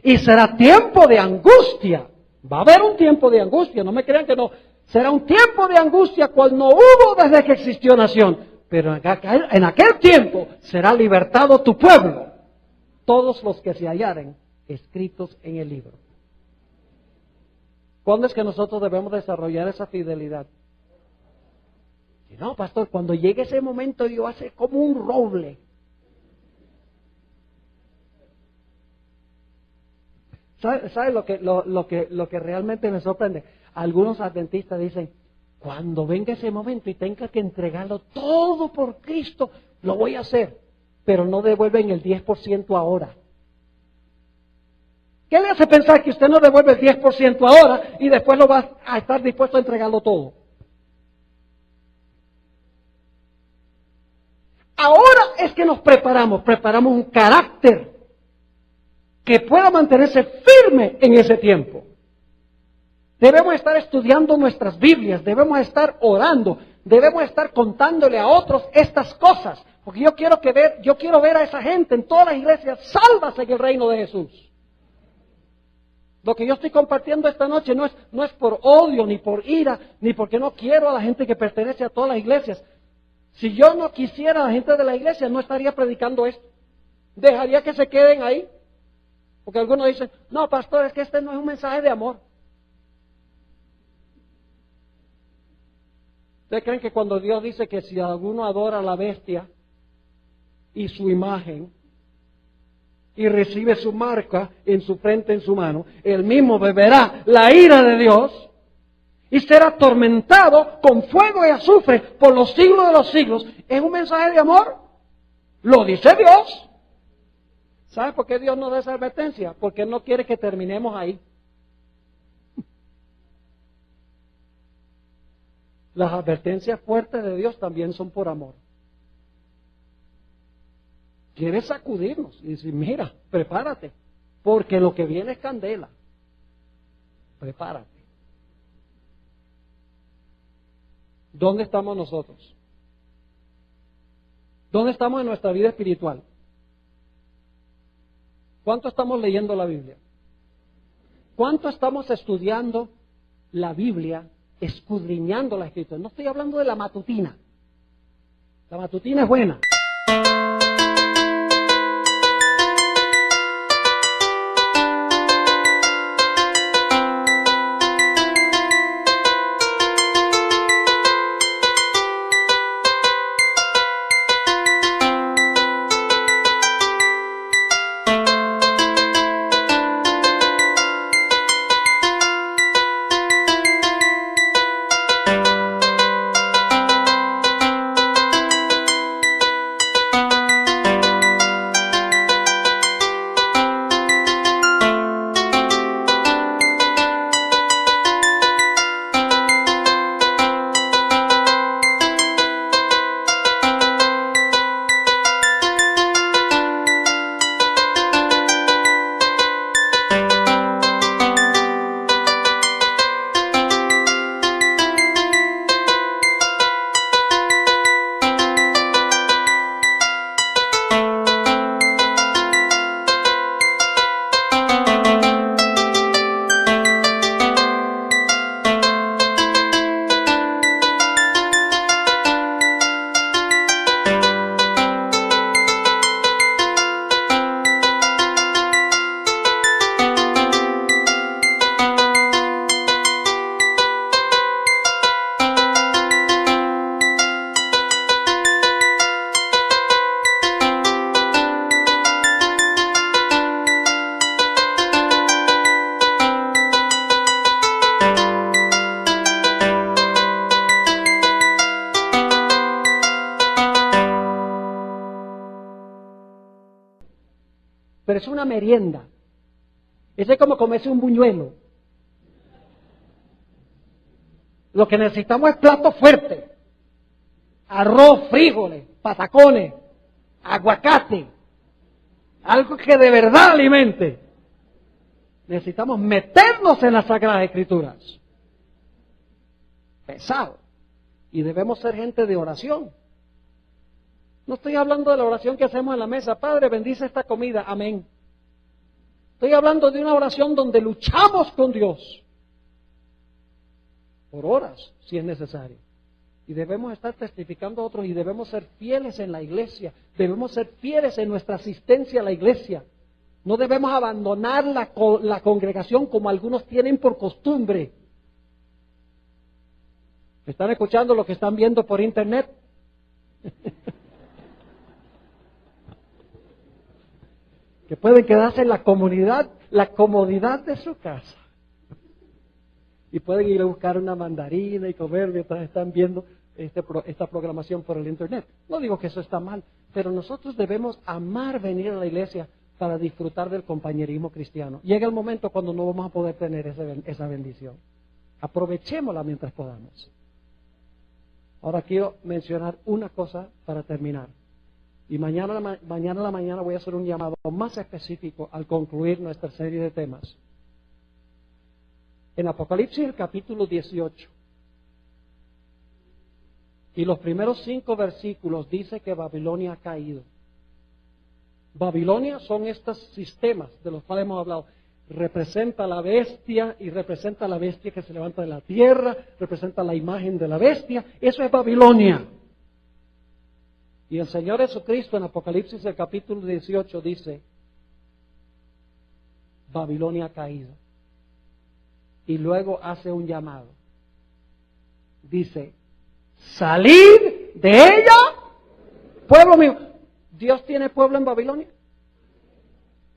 Y será tiempo de angustia. Va a haber un tiempo de angustia, no me crean que no. Será un tiempo de angustia cual no hubo desde que existió nación. Pero en aquel tiempo será libertado tu pueblo. Todos los que se hallaren escritos en el libro. ¿Cuándo es que nosotros debemos desarrollar esa fidelidad? Si no, pastor, cuando llegue ese momento Dios hace como un roble. ¿Sabe lo que realmente me sorprende? Algunos adventistas dicen, cuando venga ese momento y tenga que entregarlo todo por Cristo, lo voy a hacer. Pero no devuelven el 10% ahora. ¿Qué le hace pensar que usted no devuelve el 10% ahora y después lo va a estar dispuesto a entregarlo todo? Ahora es que nos preparamos un carácter que pueda mantenerse firme en ese tiempo. Debemos estar estudiando nuestras Biblias, debemos estar orando, debemos estar contándole a otros estas cosas, porque yo quiero ver a esa gente en todas las iglesias salvas en el reino de Jesús. Lo que yo estoy compartiendo esta noche no es por odio, ni por ira, ni porque no quiero a la gente que pertenece a todas las iglesias. Si yo no quisiera a la gente de la iglesia, no estaría predicando esto. Dejaría que se queden ahí. Porque algunos dicen, no, pastor, es que este no es un mensaje de amor. ¿Ustedes creen que cuando Dios dice que si alguno adora a la bestia y su imagen, y recibe su marca en su frente, en su mano, él mismo beberá la ira de Dios y será atormentado con fuego y azufre por los siglos de los siglos? ¿Es un mensaje de amor? Lo dice Dios. ¿Sabe por qué Dios nos da esa advertencia? Porque Él no quiere que terminemos ahí. Las advertencias fuertes de Dios también son por amor. Quiere sacudirnos y decir, mira, prepárate, porque lo que viene es candela. Prepárate. ¿Dónde estamos nosotros? ¿Dónde estamos en nuestra vida espiritual? ¿Cuánto estamos leyendo la Biblia? ¿Cuánto estamos estudiando la Biblia, escudriñando la Escritura? No estoy hablando de la matutina. La matutina es buena. pero es una merienda. Eso es como comerse un buñuelo. Lo que necesitamos es plato fuerte. Arroz, frijoles, patacones, aguacate. Algo que de verdad alimente. Necesitamos meternos en las Sagradas Escrituras. Pesado. Y debemos ser gente de oración. No estoy hablando de la oración que hacemos en la mesa. Padre, bendice esta comida. Amén. Estoy hablando de una oración donde luchamos con Dios. Por horas, si es necesario. Y debemos estar testificando a otros y debemos ser fieles en la iglesia. Debemos ser fieles en nuestra asistencia a la iglesia. No debemos abandonar la congregación como algunos tienen por costumbre. ¿Están escuchando lo que están viendo por internet? Que pueden quedarse en la comodidad de su casa. Y pueden ir a buscar una mandarina y comer mientras están viendo esta programación por el internet. No digo que eso está mal, pero nosotros debemos amar venir a la iglesia para disfrutar del compañerismo cristiano. Llega el momento cuando no vamos a poder tener esa bendición. Aprovechémosla mientras podamos. Ahora quiero mencionar una cosa para terminar. Y mañana a la mañana voy a hacer un llamado más específico al concluir nuestra serie de temas. En Apocalipsis, el capítulo 18, y los primeros 5 versículos dice que Babilonia ha caído. Babilonia son estos sistemas de los cuales hemos hablado. Representa la bestia y representa la bestia que se levanta de la tierra, representa la imagen de la bestia. Eso es Babilonia. Y el Señor Jesucristo en Apocalipsis, el capítulo 18, dice, Babilonia ha caído. Y luego hace un llamado. Dice, salid de ella, pueblo mío. ¿Dios tiene pueblo en Babilonia?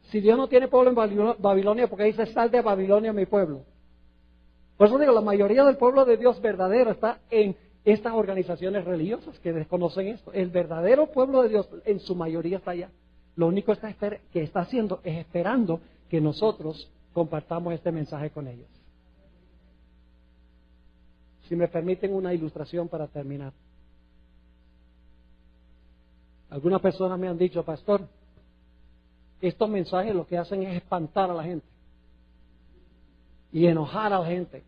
Si Dios no tiene pueblo en Babilonia, ¿por qué dice, sal de Babilonia mi pueblo? Por eso digo, la mayoría del pueblo de Dios verdadero está en estas organizaciones religiosas que desconocen esto. El verdadero pueblo de Dios en su mayoría está allá. Lo único que está haciendo es esperando que nosotros compartamos este mensaje con ellos. Si me permiten una ilustración para terminar. Algunas personas me han dicho, pastor, estos mensajes lo que hacen es espantar a la gente y enojar a la gente.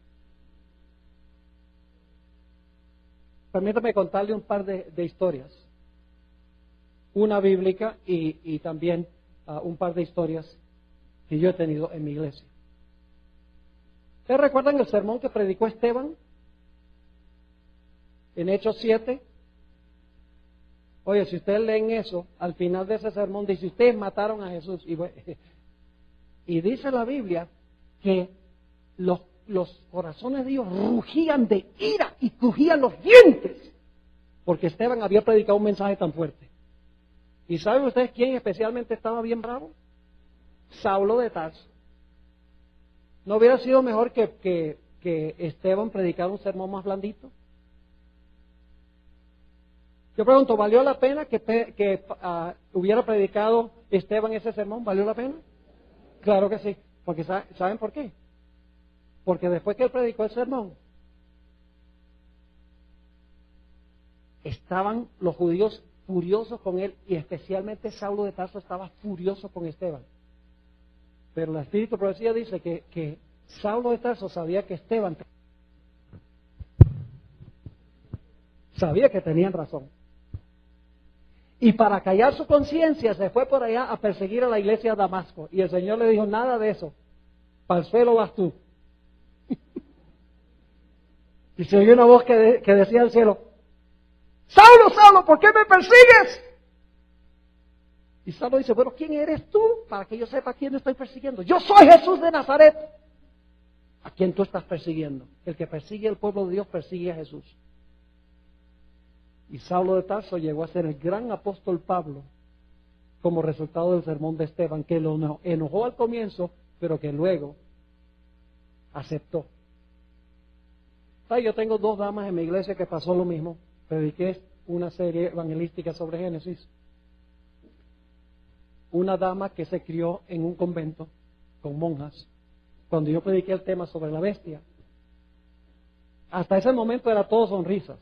Permítame contarle un par de historias. Una bíblica y también un par de historias que yo he tenido en mi iglesia. ¿Ustedes recuerdan el sermón que predicó Esteban? En Hechos 7. Oye, si ustedes leen eso, al final de ese sermón dice, ustedes mataron a Jesús. Y dice la Biblia que los corazones de Dios rugían de ira y crujían los dientes, porque Esteban había predicado un mensaje tan fuerte. ¿Y saben ustedes quién especialmente estaba bien bravo? Saulo de Tarso. ¿No hubiera sido mejor que Esteban predicara un sermón más blandito? Yo pregunto, ¿valió la pena que hubiera predicado Esteban ese sermón? ¿Valió la pena? Claro que sí. Porque ¿saben por qué? Porque después que él predicó el sermón, estaban los judíos furiosos con él, y especialmente Saulo de Tarso estaba furioso con Esteban. Pero el Espíritu de Profecía dice que Saulo de Tarso sabía que Esteban sabía que tenían razón. Y para callar su conciencia se fue por allá a perseguir a la iglesia de Damasco. Y el Señor le dijo, nada de eso, para el suelo vas tú. Y se oyó una voz que decía al cielo, Saulo, Saulo, ¿por qué me persigues? Y Saulo dice, bueno, ¿quién eres tú? Para que yo sepa a quién estoy persiguiendo. Yo soy Jesús de Nazaret. ¿A quién tú estás persiguiendo? El que persigue al pueblo de Dios persigue a Jesús. Y Saulo de Tarso llegó a ser el gran apóstol Pablo como resultado del sermón de Esteban, que lo enojó al comienzo, pero que luego aceptó. Yo tengo 2 damas en mi iglesia que pasó lo mismo. Prediqué una serie evangelística sobre Génesis. una dama que se crió en un convento con monjas, cuando yo prediqué el tema sobre la bestia. Hasta ese momento era todo sonrisas.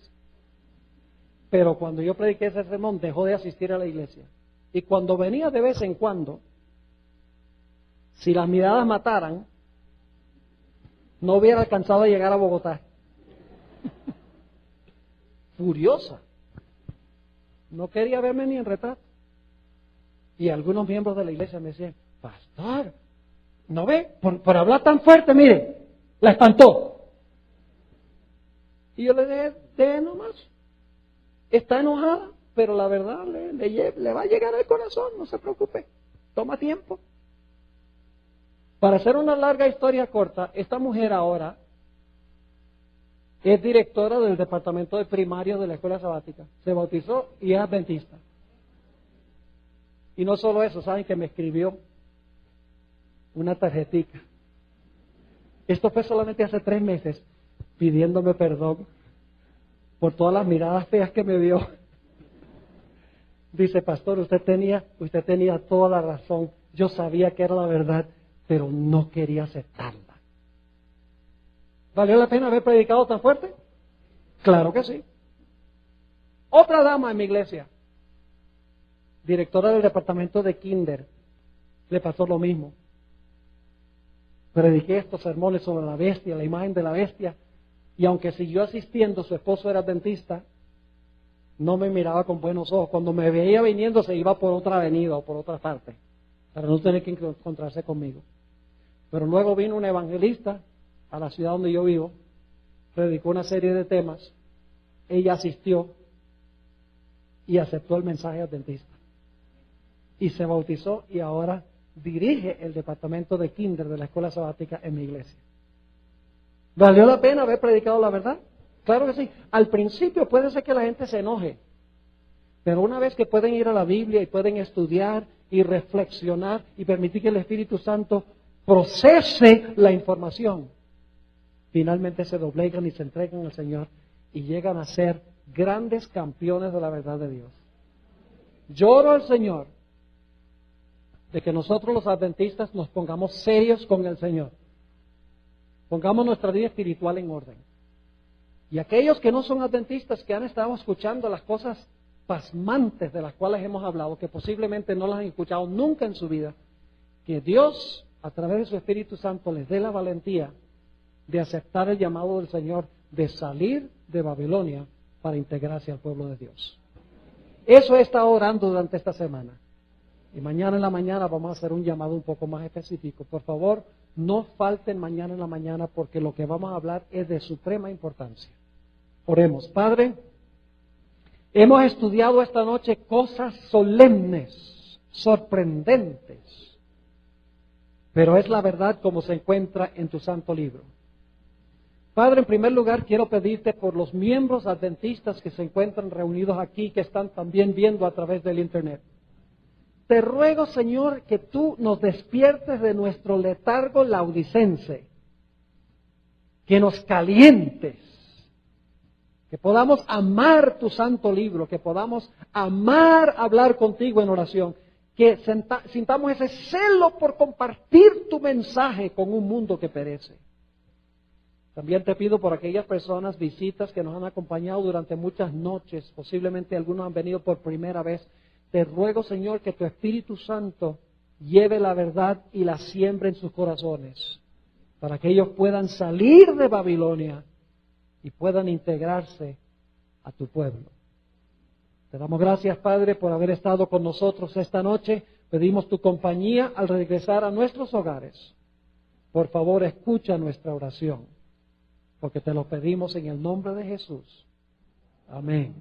Pero cuando yo prediqué ese sermón, dejó de asistir a la iglesia. Y cuando venía de vez en cuando, si las miradas mataran, no hubiera alcanzado a llegar a Bogotá. Furiosa. No quería verme ni en retrato. Y algunos miembros de la iglesia me decían, pastor, ¿no ve? Por hablar tan fuerte, mire, la espantó. Y yo le dije, de nomás. Está enojada, pero la verdad le va a llegar al corazón, no se preocupe. Toma tiempo. Para hacer una larga historia corta, esta mujer ahora es directora del departamento de primario de la escuela sabática. Se bautizó y es adventista. Y no solo eso, saben que me escribió una tarjetita. Esto fue solamente hace 3 meses, pidiéndome perdón por todas las miradas feas que me dio. Dice, pastor, usted tenía toda la razón. Yo sabía que era la verdad, pero no quería aceptarla. ¿Valió la pena haber predicado tan fuerte? Claro que sí. Otra dama en mi iglesia, directora del departamento de Kinder, le pasó lo mismo. Prediqué estos sermones sobre la bestia, la imagen de la bestia, y aunque siguió asistiendo, su esposo era dentista, no me miraba con buenos ojos. Cuando me veía viniendo se iba por otra avenida o por otra parte, para no tener que encontrarse conmigo. Pero luego vino un evangelista a la ciudad donde yo vivo, predicó una serie de temas, ella asistió y aceptó el mensaje adventista. Y se bautizó y ahora dirige el departamento de Kinder de la escuela sabática en mi iglesia. ¿Valió la pena haber predicado la verdad? Claro que sí. Al principio puede ser que la gente se enoje, pero una vez que pueden ir a la Biblia y pueden estudiar y reflexionar y permitir que el Espíritu Santo procese la información, finalmente se doblegan y se entregan al Señor y llegan a ser grandes campeones de la verdad de Dios. Lloro al Señor de que nosotros los adventistas nos pongamos serios con el Señor. Pongamos nuestra vida espiritual en orden. Y aquellos que no son adventistas, que han estado escuchando las cosas pasmantes de las cuales hemos hablado, que posiblemente no las han escuchado nunca en su vida, que Dios, a través de su Espíritu Santo, les dé la valentía de aceptar el llamado del Señor, de salir de Babilonia para integrarse al pueblo de Dios. Eso he estado orando durante esta semana. Y mañana en la mañana vamos a hacer un llamado un poco más específico. Por favor, no falten mañana en la mañana porque lo que vamos a hablar es de suprema importancia. Oremos. Padre, hemos estudiado esta noche cosas solemnes, sorprendentes, pero es la verdad como se encuentra en tu santo libro. Padre, en primer lugar quiero pedirte por los miembros adventistas que se encuentran reunidos aquí, que están también viendo a través del internet. Te ruego, Señor, que tú nos despiertes de nuestro letargo laudicense, que nos calientes, que podamos amar tu santo libro, que podamos amar hablar contigo en oración, que sintamos ese celo por compartir tu mensaje con un mundo que perece. También te pido por aquellas personas, visitas que nos han acompañado durante muchas noches, posiblemente algunos han venido por primera vez. Te ruego, Señor, que tu Espíritu Santo lleve la verdad y la siembre en sus corazones, para que ellos puedan salir de Babilonia y puedan integrarse a tu pueblo. Te damos gracias, Padre, por haber estado con nosotros esta noche. Pedimos tu compañía al regresar a nuestros hogares. Por favor, escucha nuestra oración, porque te lo pedimos en el nombre de Jesús. Amén.